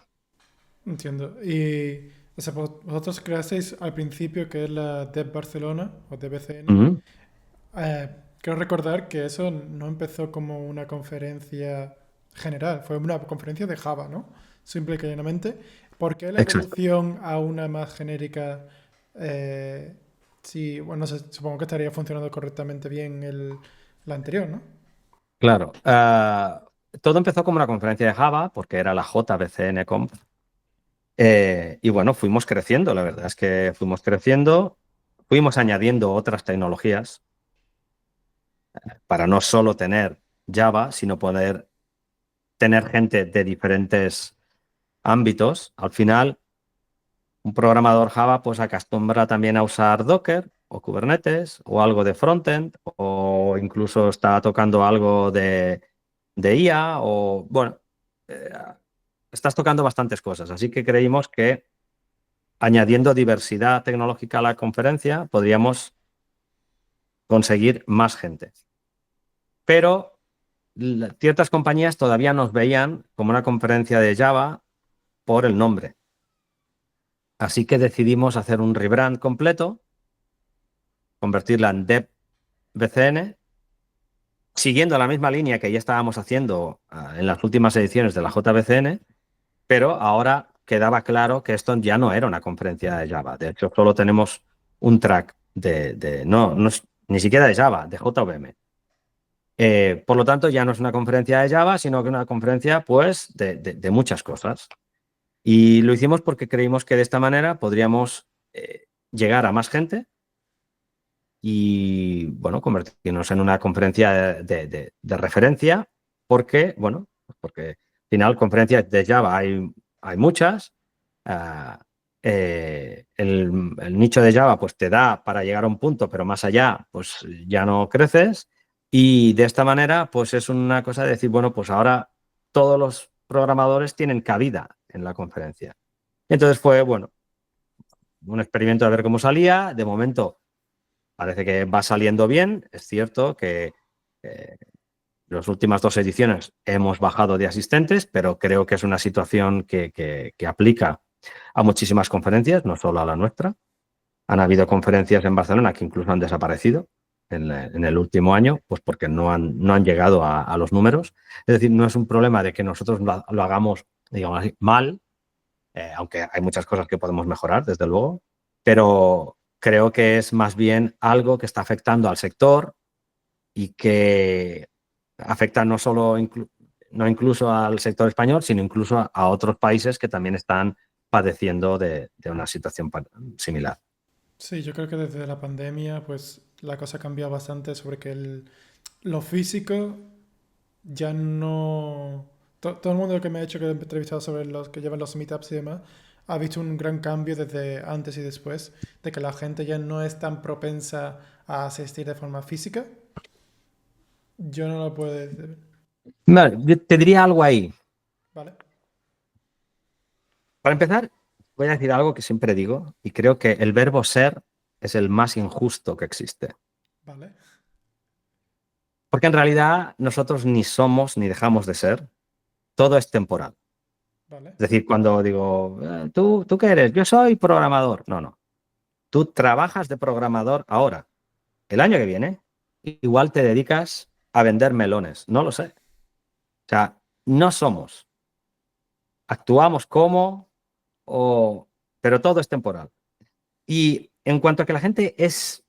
Entiendo. Y o sea, vosotros creasteis al principio que es la Dev Barcelona o DBCN.
Ujú.
Quiero recordar que eso no empezó como una conferencia general, fue una conferencia de Java, ¿no? Simple y llanamente. ¿Por qué la
Exacto.
evolución a una más genérica? eh, sí, bueno, no sé, supongo que estaría funcionando correctamente bien la anterior, ¿no?
Claro. Todo empezó como una conferencia de Java, porque era la JBCN Conf, Y bueno, fuimos creciendo, la verdad es que fuimos creciendo, fuimos añadiendo otras tecnologías para no solo tener Java, sino poder tener gente de diferentes ámbitos. Al final, un programador Java pues acostumbra también a usar Docker o Kubernetes o algo de frontend o incluso está tocando algo de IA o bueno, eh, estás tocando bastantes cosas. Así que creímos que añadiendo diversidad tecnológica a la conferencia podríamos conseguir más gente. Pero ciertas compañías todavía nos veían como una conferencia de Java por el nombre. Así que decidimos hacer un rebrand completo, convertirla en DevBCN, siguiendo la misma línea que ya estábamos haciendo en las últimas ediciones de la JBCN, pero ahora quedaba claro que esto ya no era una conferencia de Java. De hecho, solo tenemos un track no es ni siquiera de Java, de JVM. Por lo tanto, ya no es una conferencia de Java, sino que una conferencia, pues, de muchas cosas. Y lo hicimos porque creímos que de esta manera podríamos llegar a más gente y, bueno, convertirnos en una conferencia de referencia porque, bueno, porque al final conferencias de Java hay muchas. Ah, el nicho de Java pues te da para llegar a un punto, pero más allá pues ya no creces. Y de esta manera pues es una cosa de decir, bueno, pues ahora todos los programadores tienen cabida en la conferencia. Entonces fue, bueno, un experimento a ver cómo salía. De momento parece que va saliendo bien. Es cierto que las últimas 2 ediciones hemos bajado de asistentes, pero creo que es una situación que aplica a muchísimas conferencias, no solo a la nuestra. Han habido conferencias en Barcelona que incluso han desaparecido en el último año, pues porque no han llegado a los números. Es decir, no es un problema de que nosotros lo hagamos, digamos así, mal, aunque hay muchas cosas que podemos mejorar, desde luego, pero creo que es más bien algo que está afectando al sector y que afecta no solo no incluso al sector español, sino incluso a otros países que también están padeciendo de una situación similar.
Sí, yo creo que desde la pandemia, pues la cosa ha cambiado bastante sobre que lo físico ya no... todo el mundo que me ha hecho que he entrevistado sobre los que llevan los meetups y demás, ha visto un gran cambio desde antes y después, de que la gente ya no es tan propensa a asistir de forma física. Yo no lo puedo decir.
Vale, yo te diría algo ahí.
¿Vale?
Para empezar, voy a decir algo que siempre digo y creo que el verbo ser es el más injusto que existe.
¿Vale?
Porque en realidad nosotros ni somos ni dejamos de ser, todo es temporal.
¿Vale?
Es decir, cuando digo, ¿tú qué eres? Yo soy programador. No, no. Tú trabajas de programador ahora. El año que viene, igual te dedicas a vender melones. No lo sé. O sea, no somos. Actuamos como, pero todo es temporal. Y en cuanto a que la gente es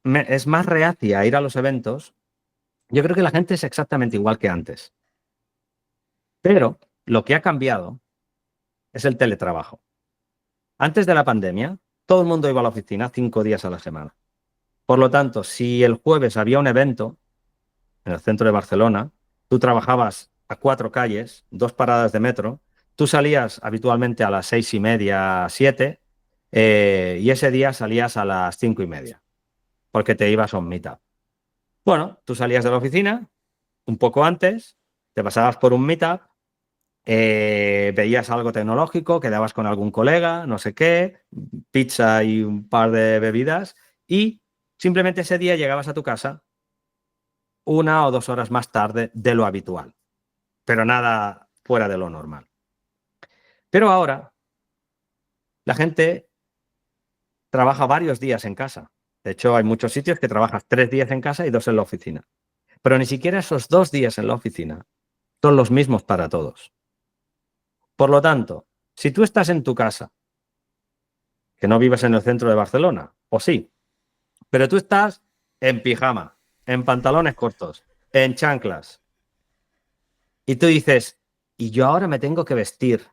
más reacia a ir a los eventos, yo creo que la gente es exactamente igual que antes. Pero lo que ha cambiado es el teletrabajo. Antes de la pandemia, todo el mundo iba a la oficina 5 días a la semana. Por lo tanto, si el jueves había un evento en el centro de Barcelona, tú trabajabas a 4 calles, 2 paradas de metro, tú salías habitualmente a las 6:30, 7, y ese día salías a las 5:30, porque te ibas a un meetup. Bueno, tú salías de la oficina un poco antes, te pasabas por un meetup, veías algo tecnológico, quedabas con algún colega, no sé qué, pizza y un par de bebidas, y simplemente ese día llegabas a tu casa 1 o 2 horas más tarde de lo habitual, pero nada fuera de lo normal. Pero ahora la gente trabaja varios días en casa. De hecho, hay muchos sitios que trabajas 3 días en casa y 2 en la oficina. Pero ni siquiera esos 2 días en la oficina son los mismos para todos. Por lo tanto, si tú estás en tu casa, que no vives en el centro de Barcelona, o sí, pero tú estás en pijama, en pantalones cortos, en chanclas, y tú dices, y yo ahora me tengo que vestir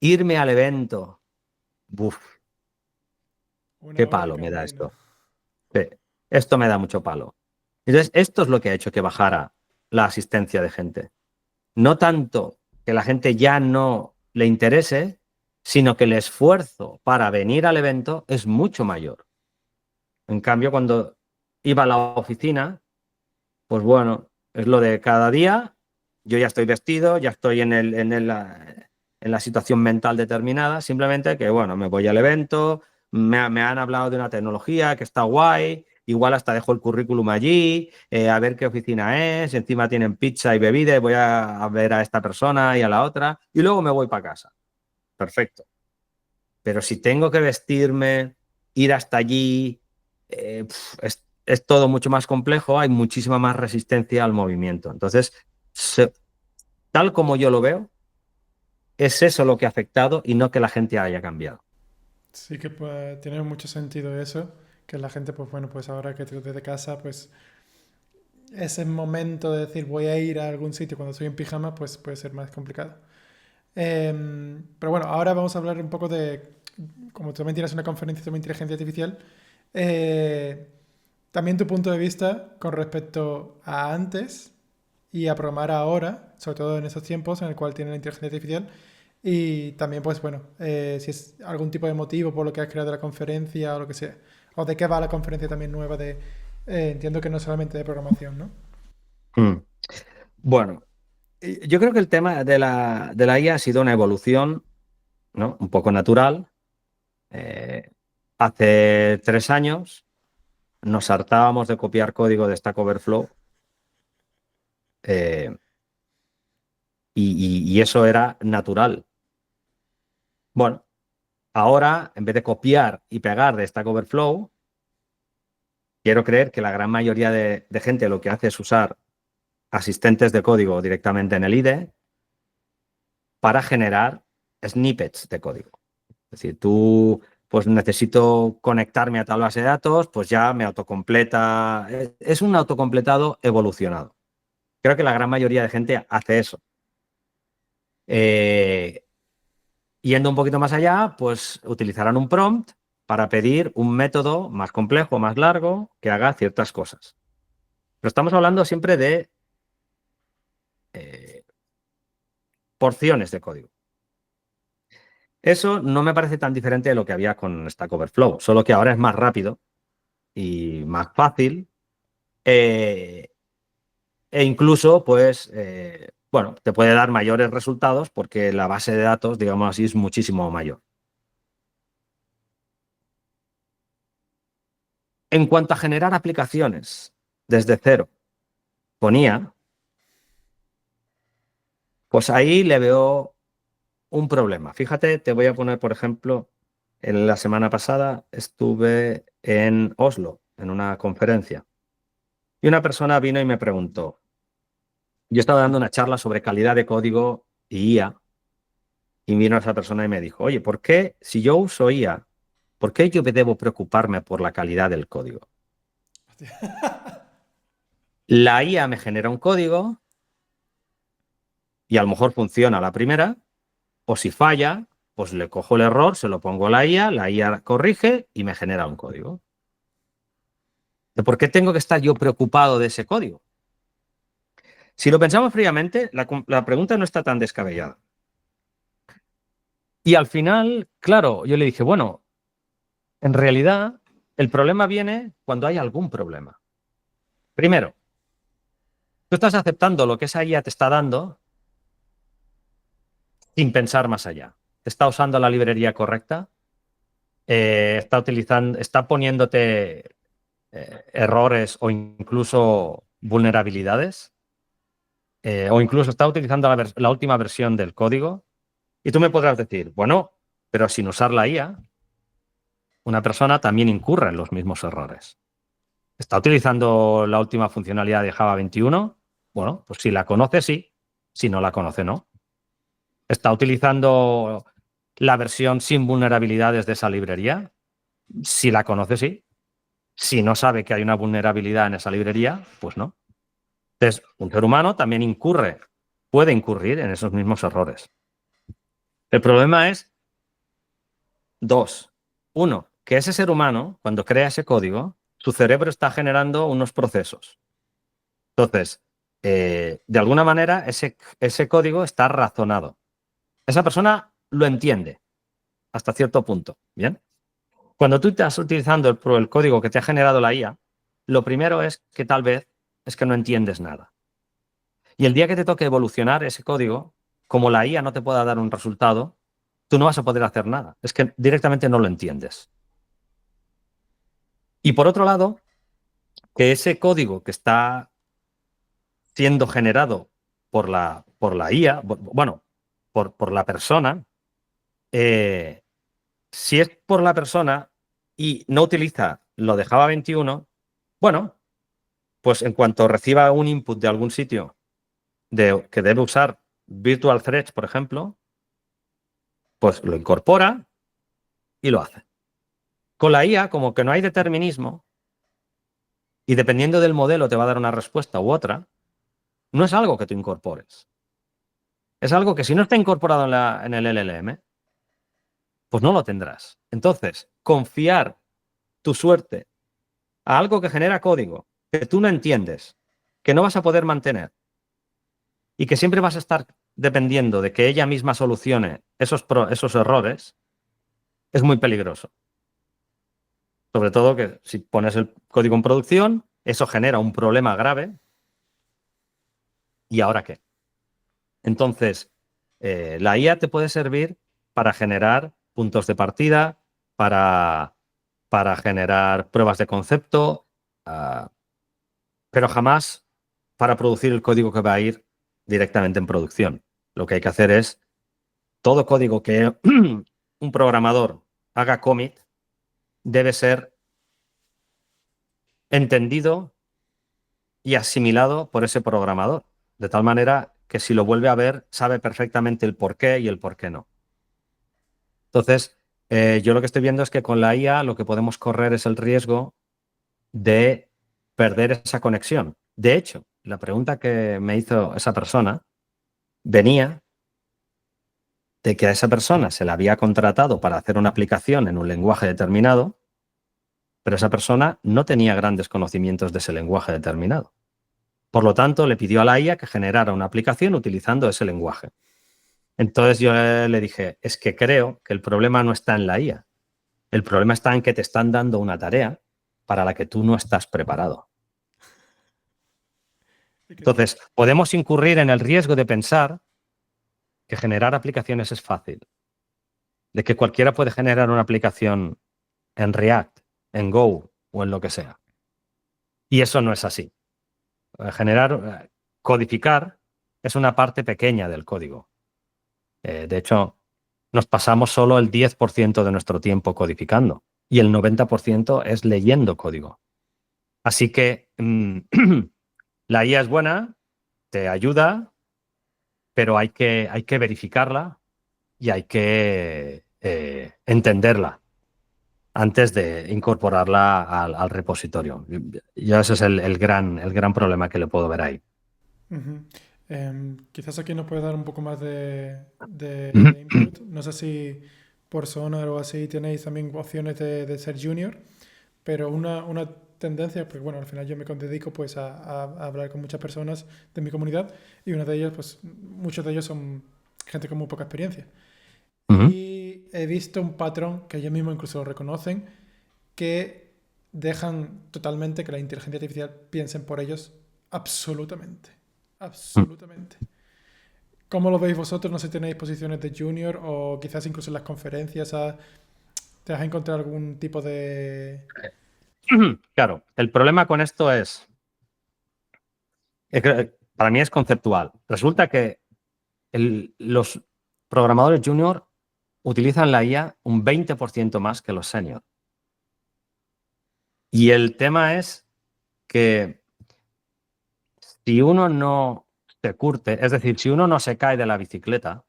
irme al evento. Buf,
Una
qué
hora de
palo me da
camino.
esto. Sí, esto me da mucho palo. Entonces, esto es lo que ha hecho que bajara la asistencia de gente. No tanto que la gente ya no le interese, sino que el esfuerzo para venir al evento es mucho mayor. En cambio, cuando iba a la oficina, pues bueno, es lo de cada día, yo ya estoy vestido, ya estoy en la situación mental determinada, simplemente que, bueno, me voy al evento, me han hablado de una tecnología que está guay, igual hasta dejo el currículum allí, a ver qué oficina es, encima tienen pizza y bebida, y voy a ver a esta persona y a la otra, y luego me voy para casa. Perfecto. Pero si tengo que vestirme, ir hasta allí, es todo mucho más complejo, hay muchísima más resistencia al movimiento. Entonces, tal como yo lo veo, es eso lo que ha afectado y no que la gente haya cambiado.
Sí que pues, tiene mucho sentido eso, que la gente, pues bueno, pues ahora que desde casa, pues ese momento de decir voy a ir a algún sitio cuando estoy en pijama, pues puede ser más complicado. Pero bueno, ahora vamos a hablar un poco de, como tú también tienes una conferencia sobre inteligencia artificial, eh, también tu punto de vista con respecto a antes y a programar ahora, sobre todo en esos tiempos en el cual tiene la inteligencia artificial. Y también, pues bueno, si es algún tipo de motivo por lo que has creado la conferencia o lo que sea. O de qué va la conferencia también nueva de, entiendo que no solamente de programación, ¿no?
Mm. Bueno, yo creo que el tema de la IA ha sido una evolución, ¿no? Un poco natural. Eh, Hace 3 años nos hartábamos de copiar código de Stack Overflow, eh, y eso era natural. Bueno, ahora, en vez de copiar y pegar de Stack Overflow, quiero creer que la gran mayoría de gente lo que hace es usar asistentes de código directamente en el IDE para generar snippets de código. Es decir, tú, pues necesito conectarme a tal base de datos, pues ya me autocompleta. Es un autocompletado evolucionado. Creo que la gran mayoría de gente hace eso. Eh, Yendo un poquito más allá, pues utilizarán un prompt para pedir un método más complejo, más largo, que haga ciertas cosas. Pero estamos hablando siempre de eh, porciones de código. Eso no me parece tan diferente de lo que había con Stack Overflow, solo que ahora es más rápido y más fácil, eh, e incluso, pues, bueno, te puede dar mayores resultados porque la base de datos, digamos así, es muchísimo mayor. En cuanto a generar aplicaciones desde cero con IA, pues ahí le veo un problema. Fíjate, te voy a poner, por ejemplo, en la semana pasada estuve en Oslo, en una conferencia, y una persona vino y me preguntó, yo estaba dando una charla sobre calidad de código y IA, y vino esa persona y me dijo, oye, ¿por qué si yo uso IA, por qué yo debo preocuparme por la calidad del código? La IA me genera un código y a lo mejor funciona a la primera, o si falla, pues le cojo el error, se lo pongo a la IA corrige y me genera un código. ¿De por qué tengo que estar yo preocupado de ese código? Si lo pensamos fríamente, la pregunta no está tan descabellada. Y al final, claro, yo le dije, bueno, en realidad el problema viene cuando hay algún problema. Primero, tú estás aceptando lo que esa IA te está dando sin pensar más allá. Está usando la librería correcta, está utilizando, está poniéndote errores o incluso vulnerabilidades, o incluso está utilizando la última versión del código. Y tú me podrás decir, bueno, pero sin usar la IA, una persona también incurre en los mismos errores. ¿Está utilizando la última funcionalidad de Java 21? Bueno, pues si la conoce, sí. Si no la conoce, no. ¿Está utilizando la versión sin vulnerabilidades de esa librería? Si la conoce, sí. Si no sabe que hay una vulnerabilidad en esa librería, pues no. Entonces, un ser humano también puede incurrir en esos mismos errores. El problema es dos. Uno, que ese ser humano, cuando crea ese código, su cerebro está generando unos procesos. Entonces, de alguna manera, ese código está razonado. Esa persona lo entiende hasta cierto punto. ¿Bien? Cuando tú estás utilizando el código que te ha generado la IA, lo primero es que tal vez es que no entiendes nada. Y el día que te toque evolucionar ese código, como la IA no te pueda dar un resultado, tú no vas a poder hacer nada. Es que directamente no lo entiendes. Y por otro lado, que ese código que está siendo generado por la IA, bueno, por la persona, si es por la persona y no utiliza lo de Java 21, bueno, pues en cuanto reciba un input de algún sitio que debe usar Virtual Threads, por ejemplo, pues lo incorpora y lo hace. Con la IA, como que no hay determinismo y dependiendo del modelo te va a dar una respuesta u otra, no es algo que tú incorpores. Es algo que si no está incorporado en el LLM, pues no lo tendrás. Entonces, confiar tu suerte a algo que genera código que tú no entiendes, que no vas a poder mantener y que siempre vas a estar dependiendo de que ella misma solucione esos errores, es muy peligroso. Sobre todo que si pones el código en producción, eso genera un problema grave. ¿Y ahora qué? Entonces, la IA te puede servir para generar puntos de partida, para generar pruebas de concepto, pero jamás para producir el código que va a ir directamente en producción. Lo que hay que hacer es todo código que un programador haga commit debe ser entendido y asimilado por ese programador, de tal manera que si lo vuelve a ver sabe perfectamente el por qué y el por qué no. Entonces, yo lo que estoy viendo es que con la IA lo que podemos correr es el riesgo de perder esa conexión. De hecho, la pregunta que me hizo esa persona venía de que a esa persona se la había contratado para hacer una aplicación en un lenguaje determinado, pero esa persona no tenía grandes conocimientos de ese lenguaje determinado. Por lo tanto, le pidió a la IA que generara una aplicación utilizando ese lenguaje. Entonces yo le dije, es que creo que el problema no está en la IA. El problema está en que te están dando una tarea para la que tú no estás preparado. Entonces, podemos incurrir en el riesgo de pensar que generar aplicaciones es fácil, de que cualquiera puede generar una aplicación en React, en Go o en lo que sea. Y eso no es así. Codificar es una parte pequeña del código. De hecho, nos pasamos solo el 10% de nuestro tiempo codificando y el 90% es leyendo código. Así que la IA es buena, te ayuda, pero hay que verificarla y hay que entenderla antes de incorporarla al repositorio. Y ese es el gran problema que le puedo ver ahí.
Ujú. Quizás aquí nos puede dar un poco más de input. No sé si por Sonar o así tenéis también opciones de ser junior, pero una tendencia, porque bueno, al final yo me dedico pues a hablar con muchas personas de mi comunidad y una de ellas, pues muchos de ellos son gente con muy poca experiencia.
Ujú.
Y he visto un patrón que ellos mismos incluso lo reconocen, que dejan totalmente que la inteligencia artificial piensen por ellos absolutamente. Absolutamente. ¿Cómo lo veis vosotros? No sé si tenéis posiciones de junior o quizás incluso en las conferencias te has encontrado algún tipo de...
Claro, el problema con esto para mí es conceptual. Resulta que los programadores junior utilizan la IA un 20% más que los senior. Y el tema es que si uno no se curte, es decir, si uno no se cae de la bicicleta,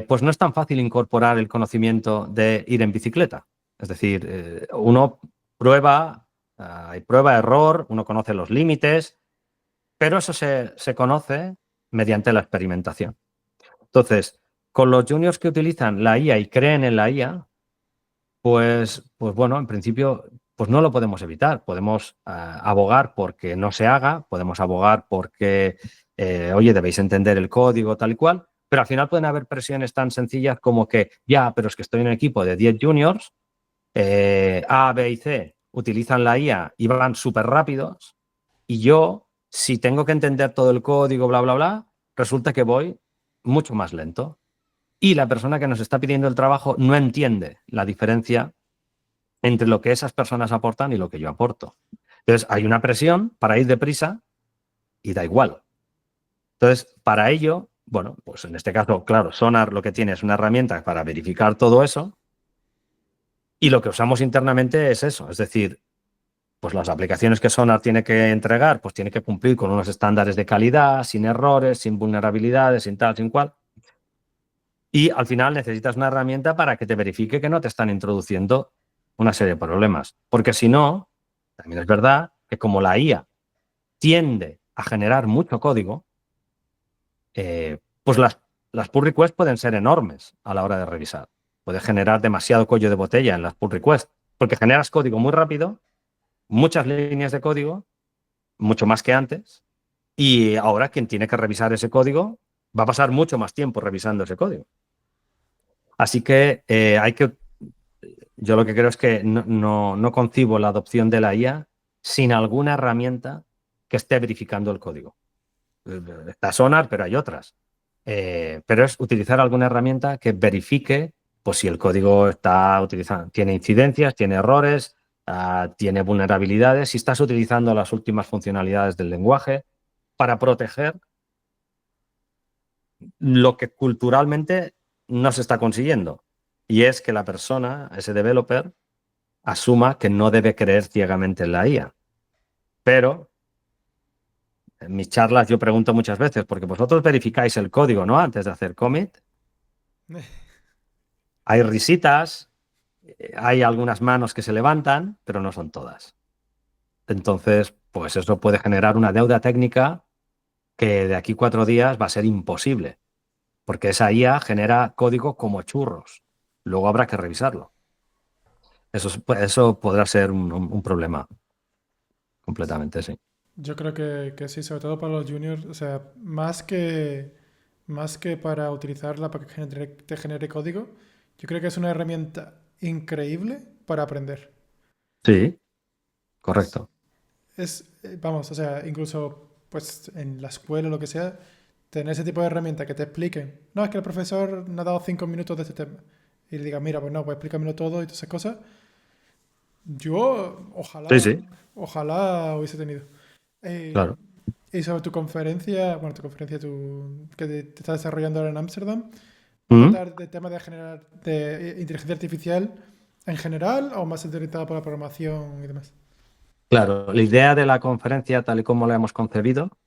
pues no es tan fácil incorporar el conocimiento de ir en bicicleta. Es decir, uno prueba, hay prueba, error, uno conoce los límites, pero eso se conoce mediante la experimentación. Entonces, con los juniors que utilizan la IA y creen en la IA, pues bueno, en principio, pues no lo podemos evitar. Podemos abogar porque no se haga, podemos abogar porque, oye, debéis entender el código tal y cual, pero al final pueden haber presiones tan sencillas como que, ya, pero es que estoy en un equipo de 10 juniors, A, B y C utilizan la IA y van súper rápidos, y yo, si tengo que entender todo el código, bla, bla, bla, resulta que voy mucho más lento. Y la persona que nos está pidiendo el trabajo no entiende la diferencia entre lo que esas personas aportan y lo que yo aporto. Entonces, hay una presión para ir deprisa y da igual. Entonces, para ello, bueno, pues en este caso, claro, Sonar lo que tiene es una herramienta para verificar todo eso, y lo que usamos internamente es eso, es decir, pues las aplicaciones que Sonar tiene que entregar, pues tiene que cumplir con unos estándares de calidad, sin errores, sin vulnerabilidades, sin tal, sin cual. Y al final necesitas una herramienta para que te verifique que no te están introduciendo una serie de problemas. Porque si no, también es verdad que como la IA tiende a generar mucho código, pues las pull requests pueden ser enormes a la hora de revisar. Puedes generar demasiado cuello de botella en las pull requests, porque generas código muy rápido, muchas líneas de código, mucho más que antes, y ahora quien tiene que revisar ese código va a pasar mucho más tiempo revisando ese código. Así que yo lo que creo es que no concibo la adopción de la IA sin alguna herramienta que esté verificando el código. Está Sonar, pero hay otras. Pero es utilizar alguna herramienta que verifique pues, si el código está utilizando, tiene incidencias, tiene errores, tiene vulnerabilidades, si estás utilizando las últimas funcionalidades del lenguaje para proteger lo que culturalmente no se está consiguiendo. Y es que la persona, ese developer, asuma que no debe creer ciegamente en la IA. Pero en mis charlas yo pregunto muchas veces, porque vosotros verificáis el código, ¿no? Antes de hacer commit. Hay risitas, hay algunas manos que se levantan, pero no son todas. Entonces, pues eso puede generar una deuda técnica que de aquí 4 días va a ser imposible, porque esa IA genera código como churros. Luego habrá que revisarlo. Eso podrá ser un problema completamente, sí.
Yo creo que sí, sobre todo para los juniors, o sea, más que para utilizarla para que te genere código, yo creo que es una herramienta increíble para aprender.
Sí, correcto.
Vamos, o sea, incluso pues en la escuela o lo que sea, tener ese tipo de herramientas que te expliquen. No, es que el profesor me ha dado 5 minutos de este tema. Y le diga, mira, pues no, pues explícamelo todo y todas esas cosas. Yo,
Sí,
ojalá,
sí,
ojalá hubiese tenido. Eh,
claro.
y sobre tu conferencia, bueno, que te estás desarrollando ahora en Ámsterdam, ¿vas a
Mm.
tratar de temas de generar de inteligencia artificial en general o más orientada por la programación y demás?
Claro, la idea de la conferencia, tal y como la hemos concebido,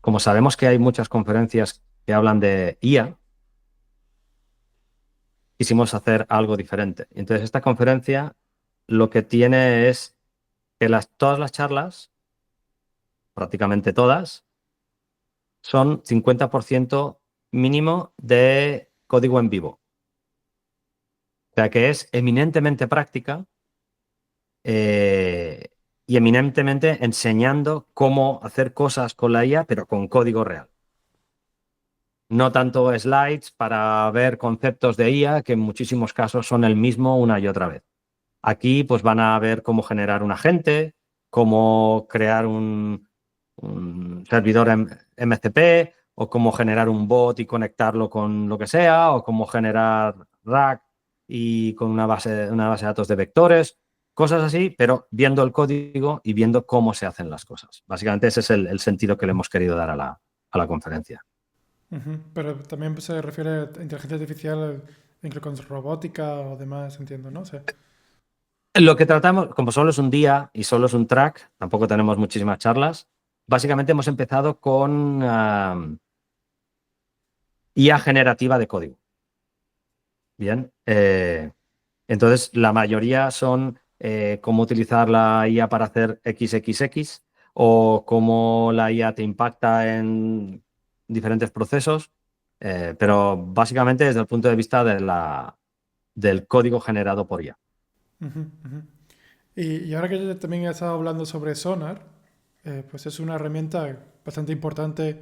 como sabemos que hay muchas conferencias que hablan de IA, quisimos hacer algo diferente. Entonces, esta conferencia lo que tiene es que todas las charlas, prácticamente todas, son 50% mínimo de código en vivo. O sea que es eminentemente práctica, eh, y eminentemente enseñando cómo hacer cosas con la IA, pero con código real. No tanto slides para ver conceptos de IA, que en muchísimos casos son el mismo una y otra vez. Aquí pues van a ver cómo generar un agente, cómo crear un servidor MCP, o cómo generar un bot y conectarlo con lo que sea, o cómo generar RAG y con una base de datos de vectores, cosas así, pero viendo el código y viendo cómo se hacen las cosas. Básicamente ese es el sentido que le hemos querido dar a la conferencia.
Ujú. Pero también se refiere a inteligencia artificial, incluso con robótica o demás, entiendo, ¿no? O sea,
Lo que tratamos, como solo es un día y solo es un track, tampoco tenemos muchísimas charlas, básicamente hemos empezado con IA generativa de código. Bien, entonces la mayoría son cómo utilizar la IA para hacer XXX, o cómo la IA te impacta en diferentes procesos. pero básicamente desde el punto de vista del código generado por IA.
Ujú, ujú. Y ahora que yo también he estado hablando sobre Sonar, pues es una herramienta bastante importante.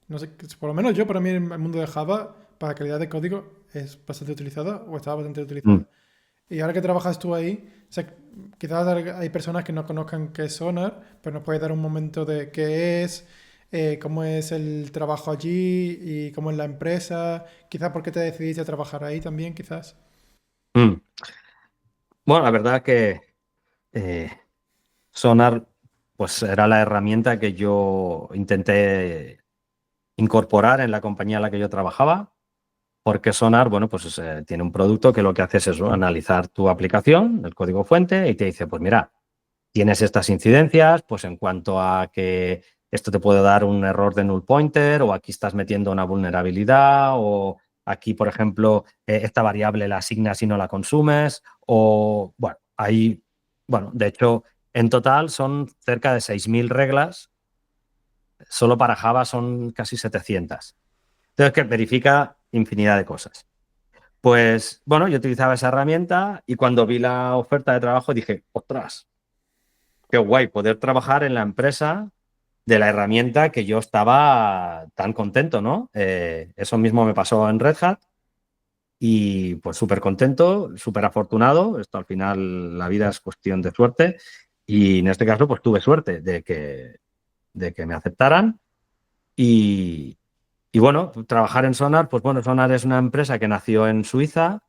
No sé, por lo menos yo, para mí, en el mundo de Java, para calidad de código, es bastante utilizada o estaba bastante
Mm,
utilizada. Y ahora que trabajas tú ahí, o sea, quizás hay personas que no conozcan qué es Sonar, pero nos puedes dar un momento de qué es, cómo es el trabajo allí y cómo es la empresa, quizás por qué te decidiste a trabajar ahí también, quizás.
mm. Bueno, la verdad que eh, Sonar pues era la herramienta que yo intenté incorporar en la compañía en la que yo trabajaba, porque Sonar, bueno, pues tiene un producto que lo que hace es eso, analizar tu aplicación, el código fuente, y te dice, pues mira, tienes estas incidencias, pues en cuanto a que esto te puede dar un error de null pointer, o aquí estás metiendo una vulnerabilidad, o aquí, por ejemplo, esta variable la asignas y no la consumes, o bueno, ahí, bueno, de hecho, en total son cerca de 6.000 reglas, solo para Java son casi 700. Entonces, que verifica infinidad de cosas. Pues bueno, yo utilizaba esa herramienta y cuando vi la oferta de trabajo dije, ostras, qué guay poder trabajar en la empresa de la herramienta que yo estaba tan contento, ¿no? Eso mismo me pasó en Red Hat y pues súper contento, súper afortunado. Esto al final la vida es cuestión de suerte y en este caso pues tuve suerte de que me aceptaran y, y bueno, trabajar en Sonar, pues bueno, Sonar es una empresa que nació en Suiza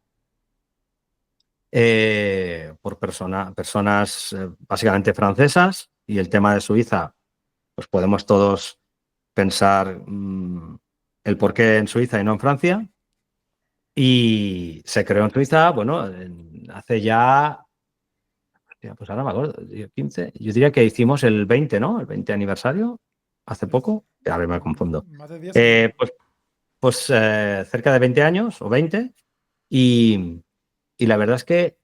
por personas básicamente francesas y el tema de Suiza, pues podemos todos pensar el por qué en Suiza y no en Francia. Y se creó en Suiza, bueno, hace ya, hostia, pues ahora me acuerdo, 15, yo diría que hicimos el 20, ¿no? El 20 aniversario, hace poco, a ver, me confundo.
Más de 10 seguro.
Pues cerca de 20 años o 20, y, y la verdad es que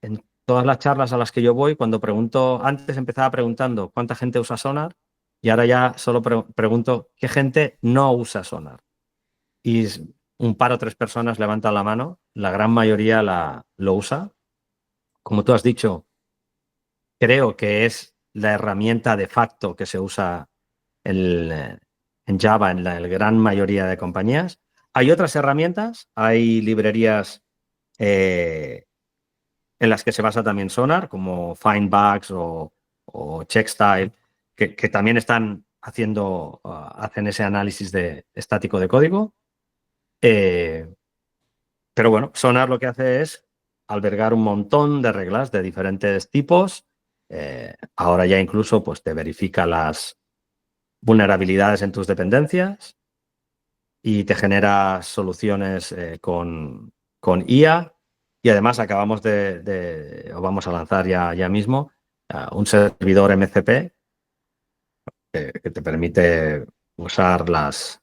en todas las charlas a las que yo voy, cuando pregunto, antes empezaba preguntando cuánta gente usa Sonar y ahora ya solo pregunto qué gente no usa Sonar. Y un par o tres personas levantan la mano, la gran mayoría lo usa. Como tú has dicho, creo que es la herramienta de facto que se usa en Java en la gran mayoría de compañías. Hay otras herramientas, hay librerías eh, en las que se basa también Sonar, como Findbugs o Checkstyle, que también están hacen ese análisis estático de código. Eh, pero bueno, Sonar lo que hace es albergar un montón de reglas de diferentes tipos. Ahora ya incluso pues, te verifica las vulnerabilidades en tus dependencias y te genera soluciones con IA. Y además acabamos o vamos a lanzar ya mismo, un servidor MCP que te permite usar las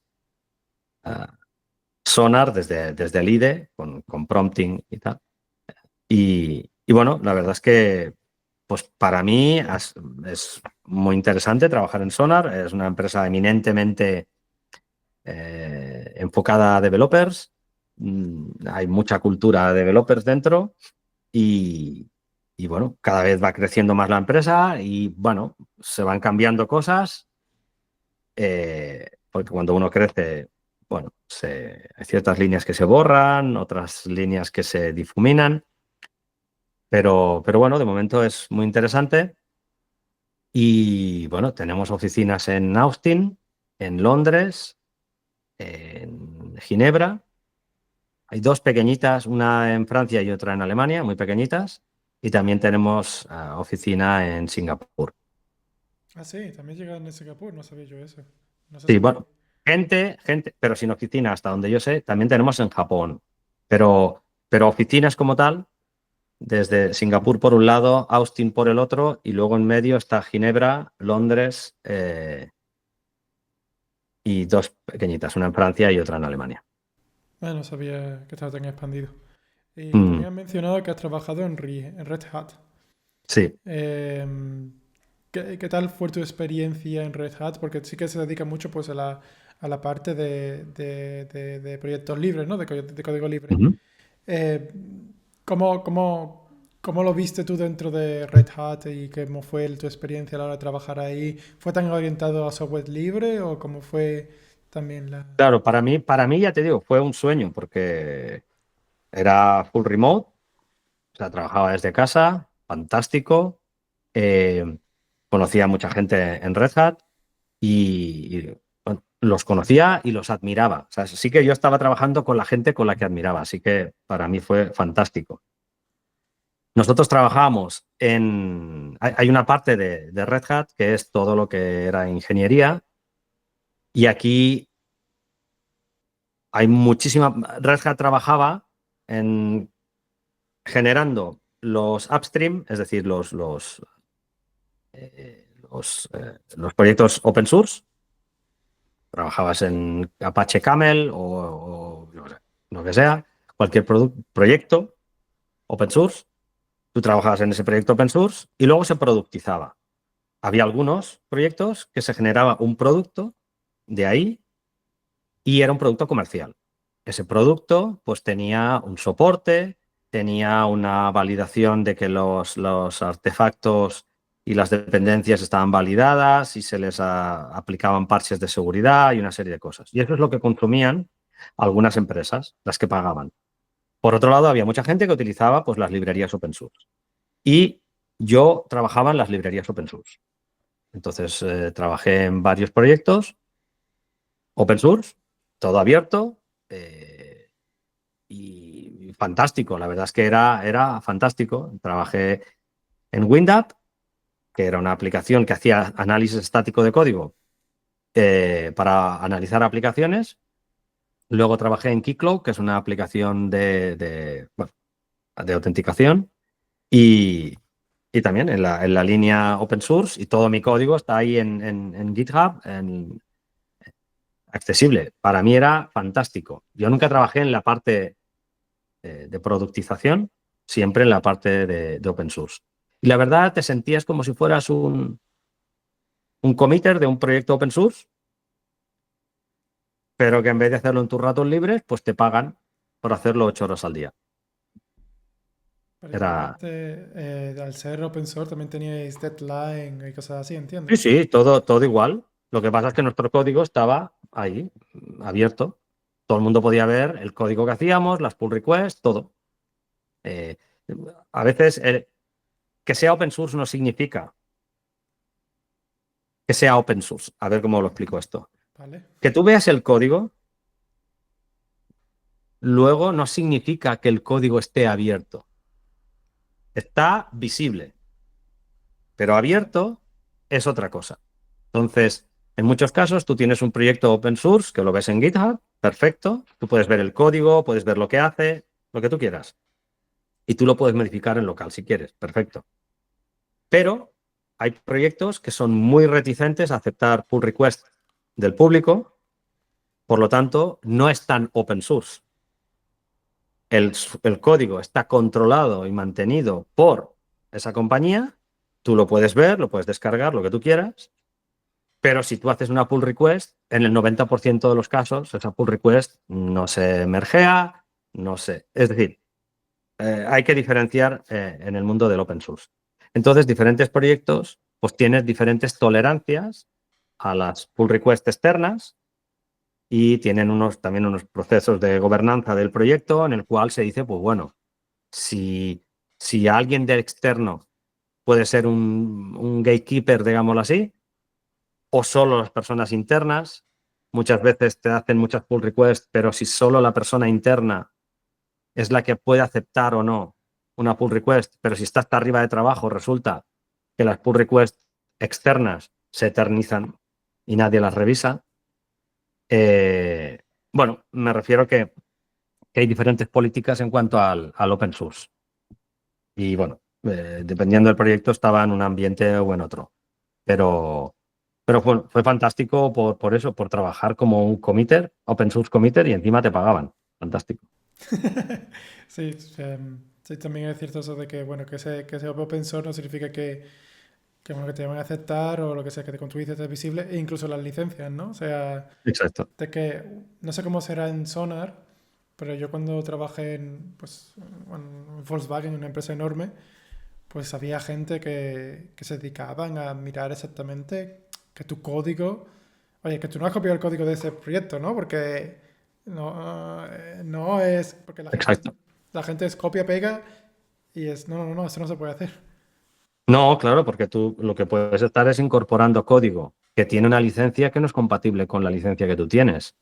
Sonar desde el IDE con prompting y tal. Y bueno, la verdad es que pues para mí es muy interesante trabajar en Sonar. Es una empresa eminentemente enfocada a developers. Hay mucha cultura de developers dentro y, y bueno, cada vez va creciendo más la empresa y bueno, se van cambiando cosas porque cuando uno crece, bueno, hay ciertas líneas que se borran, otras líneas que se difuminan, pero bueno, de momento es muy interesante y bueno, tenemos oficinas en Austin, en Londres, en Ginebra. Hay dos pequeñitas, una en Francia y otra en Alemania, muy pequeñitas. Y también tenemos oficina en Singapur.
Ah, sí, también llegan en Singapur, no sabía yo eso. No sé
Sí,
si...
bueno, gente, pero sin oficina, hasta donde yo sé, también tenemos en Japón. Pero oficinas como tal, desde Singapur por un lado, Austin por el otro, y luego en medio está Ginebra, Londres y dos pequeñitas, una en Francia y otra en Alemania.
No sabía que estaba tan expandido. Y
Mm,
también has mencionado que has trabajado en Red Hat.
sí.
Qué tal fue tu experiencia en Red Hat? Porque sí que se dedica mucho pues, a la parte de proyectos libres, ¿no? De código libre.
Ujú.
Eh, ¿cómo lo viste tú dentro de Red Hat y cómo fue tu experiencia a la hora de trabajar ahí? ¿Fue tan orientado a software libre o cómo fue también la...
Claro, para mí ya te digo, fue un sueño porque era full remote, o sea, trabajaba desde casa, fantástico. eh, Conocía a mucha gente en Red Hat bueno, los conocía y los admiraba. O sea, sí que yo estaba trabajando con la gente con la que admiraba, así que para mí fue fantástico. Nosotros trabajábamos hay una parte de Red Hat que es todo lo que era ingeniería y aquí hay muchísima... Red Hat trabajaba en generando los upstream, es decir, los proyectos open source. Trabajabas en Apache Camel o yo qué sé, lo que sea, cualquier proyecto open source. Tú trabajabas en ese proyecto open source y luego se productizaba. Había algunos proyectos que se generaba un producto de ahí y era un producto comercial. Ese producto pues tenía un soporte, tenía una validación de que los artefactos y las dependencias estaban validadas y se les aplicaban parches de seguridad y una serie de cosas. Y eso es lo que consumían algunas empresas, las que pagaban. Por otro lado, había mucha gente que utilizaba pues, las librerías open source. Y yo trabajaba en las librerías open source. Entonces, trabajé en varios proyectos open source, todo abierto eh, y fantástico. La verdad es que era fantástico. Trabajé en WinDAP, que era una aplicación que hacía análisis estático de código para analizar aplicaciones. Luego trabajé en Keycloak, que es una aplicación bueno, de autenticación. Y, y también en la línea open source y todo mi código está ahí en GitHub, accesible. Para mí era fantástico. Yo nunca trabajé en la parte de productización, siempre en la parte de open source. Y la verdad te sentías como si fueras un committer de un proyecto open source, pero que en vez de hacerlo en tus ratos libres, pues te pagan por hacerlo 8 horas al día.
Pero
Era,
igualmente, al ser open source también teníais deadline y cosas así,
sí,
entiendo.
sí, todo igual. Lo que pasa es que nuestro código estaba ahí, abierto. Todo el mundo podía ver el código que hacíamos, las pull requests, todo. Eh, a veces que sea open source no significa que sea open source. A ver cómo lo explico esto.
¿Vale?
Que tú veas el código, luego no significa que el código esté abierto. Está visible, pero abierto es otra cosa. Entonces, en muchos casos tú tienes un proyecto open source que lo ves en GitHub, perfecto. Tú puedes ver el código, puedes ver lo que hace, lo que tú quieras. Y tú lo puedes modificar en local si quieres, perfecto. Pero hay proyectos que son muy reticentes a aceptar pull requests del público, por lo tanto, no es tan open source. El código está controlado y mantenido por esa compañía, tú lo puedes ver, lo puedes descargar, lo que tú quieras, pero si tú haces una pull request, en el 90% de los casos, esa pull request no se mergea, no sé. Es decir, hay que diferenciar en el mundo del open source. Entonces, diferentes proyectos, pues tienes diferentes tolerancias a las pull requests externas y tienen también unos procesos de gobernanza del proyecto en el cual se dice, pues bueno, si alguien de externo puede ser un gatekeeper, digámoslo así, o solo las personas internas. Muchas veces te hacen muchas pull requests, pero si solo la persona interna es la que puede aceptar o no una pull request, pero si está hasta arriba de trabajo, resulta que las pull requests externas se eternizan y nadie las revisa. Eh, bueno, me refiero que hay diferentes políticas en cuanto al open source. Y bueno, dependiendo del proyecto estaba en un ambiente o en otro. Pero, pero fue fantástico por eso, por trabajar como un committer, open source committer, y encima te pagaban. Fantástico.
Sí, sí, también es cierto eso de que, bueno, que sea open source no significa que Que bueno, que te van a aceptar o lo que sea, que te construyes es visible, e incluso las licencias, ¿no? O sea,
Exacto.
de que no sé cómo será en Sonar, pero yo cuando trabajé en, pues, en Volkswagen, en una empresa enorme, pues había gente que se dedicaban a mirar exactamente que tu código, oye, que tú no has copiado el código de ese proyecto, ¿no? Porque no es, porque
Exacto.
la gente es copia, pega y es, no, eso no se puede hacer.
No, claro, porque tú lo que puedes estar es incorporando código que tiene una licencia que no es compatible con la licencia que tú tienes.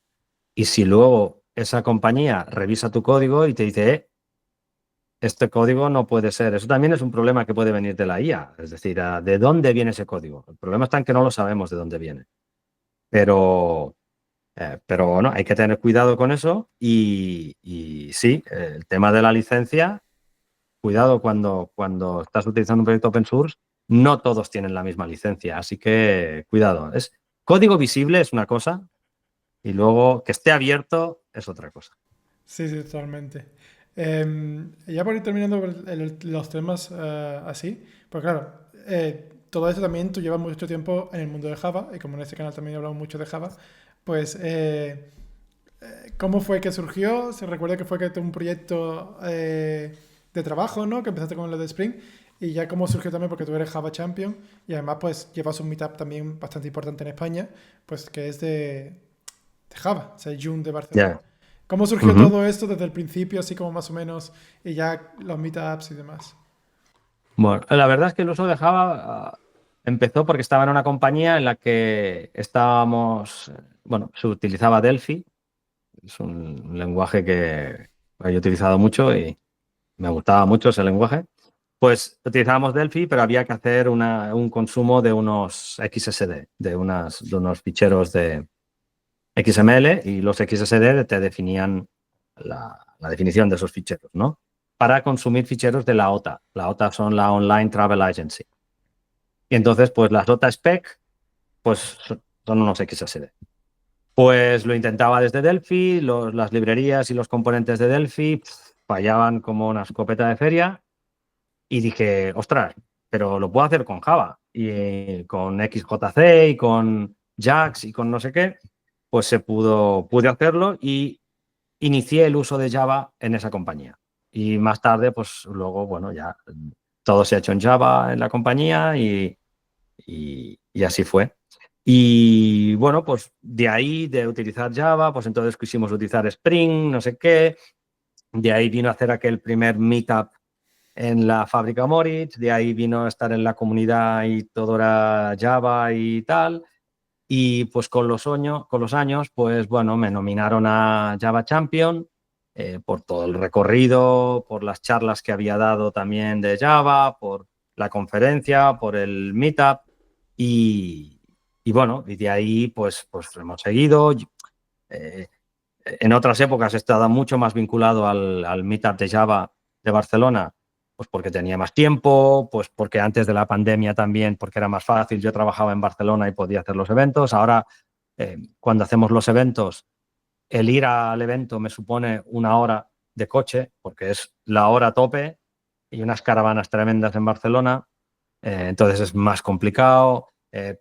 Y si luego esa compañía revisa tu código y te dice, este código no puede ser. Eso también es un problema que puede venir de la IA. Es decir, ¿de dónde viene ese código? El problema está en que no lo sabemos de dónde viene. Pero, pero bueno, hay que tener cuidado con eso. Y sí, el tema de la licencia, cuidado cuando estás utilizando un proyecto open source, no todos tienen la misma licencia. Así que cuidado. Código visible es una cosa y luego que esté abierto es otra cosa.
Sí, sí, totalmente. Ya por ir terminando los temas así, pues claro, todo eso también tú llevas mucho tiempo en el mundo de Java, y como en este canal también hablamos mucho de Java, pues ¿cómo fue que surgió? Se recuerda que fue que un proyecto de trabajo, ¿no? Que empezaste con lo de Spring, y ya cómo surgió también porque tú eres Java Champion, y además pues llevas un meetup también bastante importante en España, pues que es de Java, o sea, June de Barcelona.
Ya.
¿Cómo surgió
Ujú.
todo esto desde el principio, así como más o menos, y ya los meetups y demás?
Bueno, la verdad es que el uso de Java empezó porque estaba en una compañía en la que estábamos, bueno, se utilizaba Delphi, es un lenguaje que yo he utilizado mucho y me gustaba mucho ese lenguaje. Pues utilizábamos Delphi, pero había que hacer un consumo de unos XSD, de unos ficheros de XML y los XSD te definían la definición de esos ficheros, ¿no? Para consumir ficheros de la OTA. La OTA son la Online Travel Agency. Y entonces, pues las OTA spec, pues son unos XSD. Pues lo intentaba desde Delphi, las librerías y los componentes de Delphi fallaban como una escopeta de feria y dije, ostras, pero lo puedo hacer con Java y con XJC y con JAX y con no sé qué, pues pude hacerlo y inicié el uso de Java en esa compañía. Y más tarde, pues luego, bueno, ya todo se ha hecho en Java en la compañía y así fue. Y bueno, pues de ahí, de utilizar Java, pues entonces quisimos utilizar Spring, no sé qué. De ahí vino a hacer aquel primer meetup en la fábrica Moritz, de ahí vino a estar en la comunidad y todo era Java y tal. Y pues con los años, pues bueno, me nominaron a Java Champion por todo el recorrido, por las charlas que había dado también de Java, por la conferencia, por el meetup y, y bueno, y de ahí pues hemos seguido. Eh, en otras épocas he estado mucho más vinculado al meetup de Java de Barcelona, pues porque tenía más tiempo, pues porque antes de la pandemia también, porque era más fácil. Yo trabajaba en Barcelona y podía hacer los eventos. Ahora, cuando hacemos los eventos, el ir al evento me supone una hora de coche, porque es la hora tope y unas caravanas tremendas en Barcelona. Entonces es más complicado.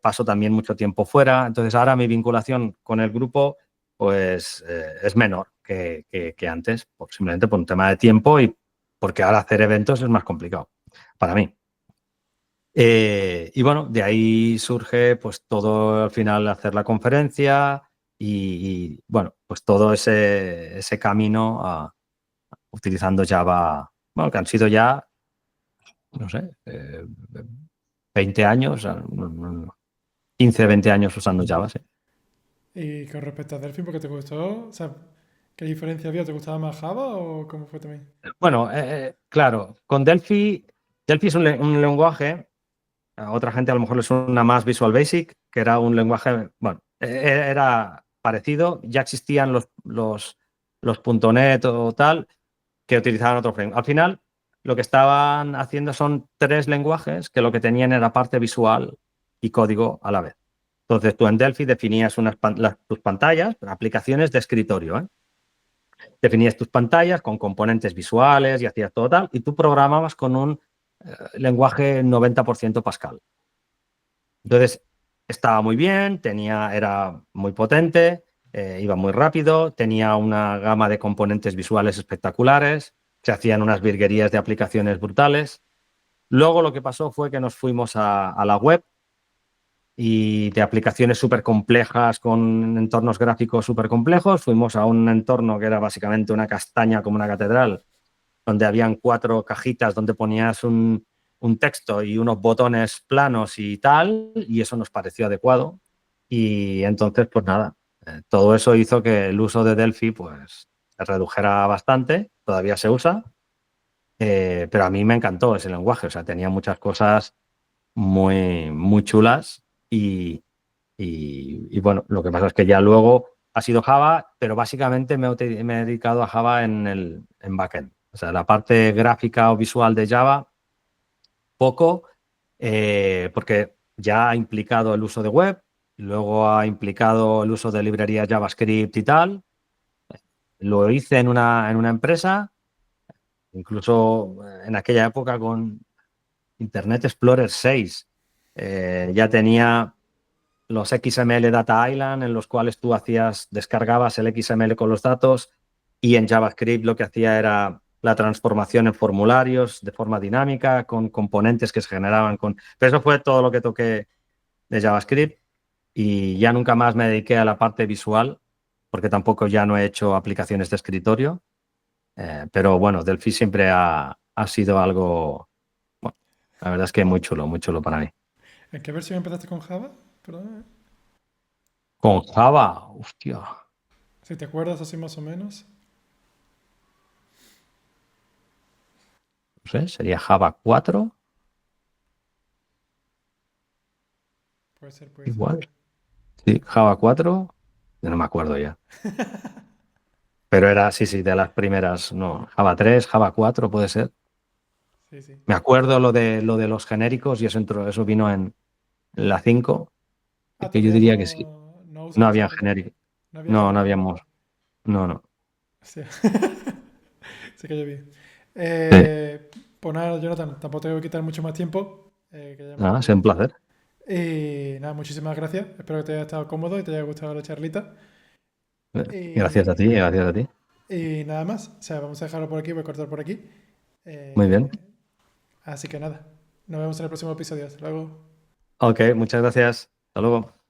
Paso también mucho tiempo fuera. Entonces ahora mi vinculación con el grupo pues es menor que antes, simplemente por un tema de tiempo y porque ahora hacer eventos es más complicado para mí. Y bueno, de ahí surge pues todo al final hacer la conferencia bueno, pues todo ese camino utilizando Java, bueno, que han sido ya, no sé, 20 años, 15, 20 años usando Java, sí.
Y con respecto a Delphi, ¿por qué te gustó? O sea, ¿qué diferencia había? ¿Te gustaba más Java o cómo fue también?
Bueno, claro, con Delphi, Delphi es un lenguaje, a otra gente a lo mejor le suena más Visual Basic, que era un lenguaje, bueno, era parecido, ya existían los .NET o tal, que utilizaban otro framework. Al final, lo que estaban haciendo son tres lenguajes que lo que tenían era parte visual y código a la vez. Entonces, tú en Delphi definías tus pantallas, aplicaciones de escritorio, ¿eh? Definías tus pantallas con componentes visuales y hacías todo tal, y tú programabas con un lenguaje 90% Pascal. Entonces, estaba muy bien, era muy potente, iba muy rápido, tenía una gama de componentes visuales espectaculares, se hacían unas virguerías de aplicaciones brutales. Luego lo que pasó fue que nos fuimos a la web y de aplicaciones súper complejas con entornos gráficos súper complejos, fuimos a un entorno que era básicamente una castaña como una catedral, donde habían 4 cajitas donde ponías un texto y unos botones planos y tal, y eso nos pareció adecuado. Y entonces, pues nada, todo eso hizo que el uso de Delphi pues se redujera bastante, todavía se usa, pero a mí me encantó ese lenguaje, o sea, tenía muchas cosas muy chulas y bueno, lo que pasa es que ya luego ha sido Java, pero básicamente me he dedicado a Java en backend. O sea, la parte gráfica o visual de Java, poco, porque ya ha implicado el uso de web, luego ha implicado el uso de librerías JavaScript y tal. Lo hice en una empresa, incluso en aquella época con Internet Explorer 6. Ya tenía los XML Data Island, en los cuales tú descargabas el XML con los datos y en JavaScript lo que hacía era la transformación en formularios de forma dinámica, con componentes que se generaban con... Pero eso fue todo lo que toqué de JavaScript y ya nunca más me dediqué a la parte visual, porque tampoco ya no he hecho aplicaciones de escritorio. Pero bueno, Delphi siempre ha sido algo, bueno, la verdad es que muy chulo para mí.
¿En qué versión empezaste con Java? Perdón.
Con Java, hostia.
Si te acuerdas así más o menos.
No sé, sería Java 4,
Puede ser, puede ser.
igual. Sí, Java 4, yo no me acuerdo ya. Pero era, sí, sí, de las primeras, no, Java 3, Java 4 puede ser.
Sí, sí.
Me acuerdo lo de los genéricos y eso vino en la 5,
Ah,
que yo
todavía
diría que sí.
no
No
usabas
había
genérico.
genérico.
No había
No, no
genérico.
habíamos. No, no.
Sí. Sí que yo vi.
Sí.
Pues nada, Jonathan, tampoco te voy a quitar mucho más tiempo, que ya hemos
Nada,
hablado
es un
bastante.
placer.
Y nada, muchísimas gracias. Espero que te haya estado cómodo y te haya gustado la charlita.
Gracias a
Y,
ti, gracias a ti.
y nada más. O sea, vamos a dejarlo por aquí, voy a cortar por aquí.
Muy bien.
Eh, Así que nada, nos vemos en el próximo episodio. Hasta luego.
Ok, muchas gracias. Hasta luego.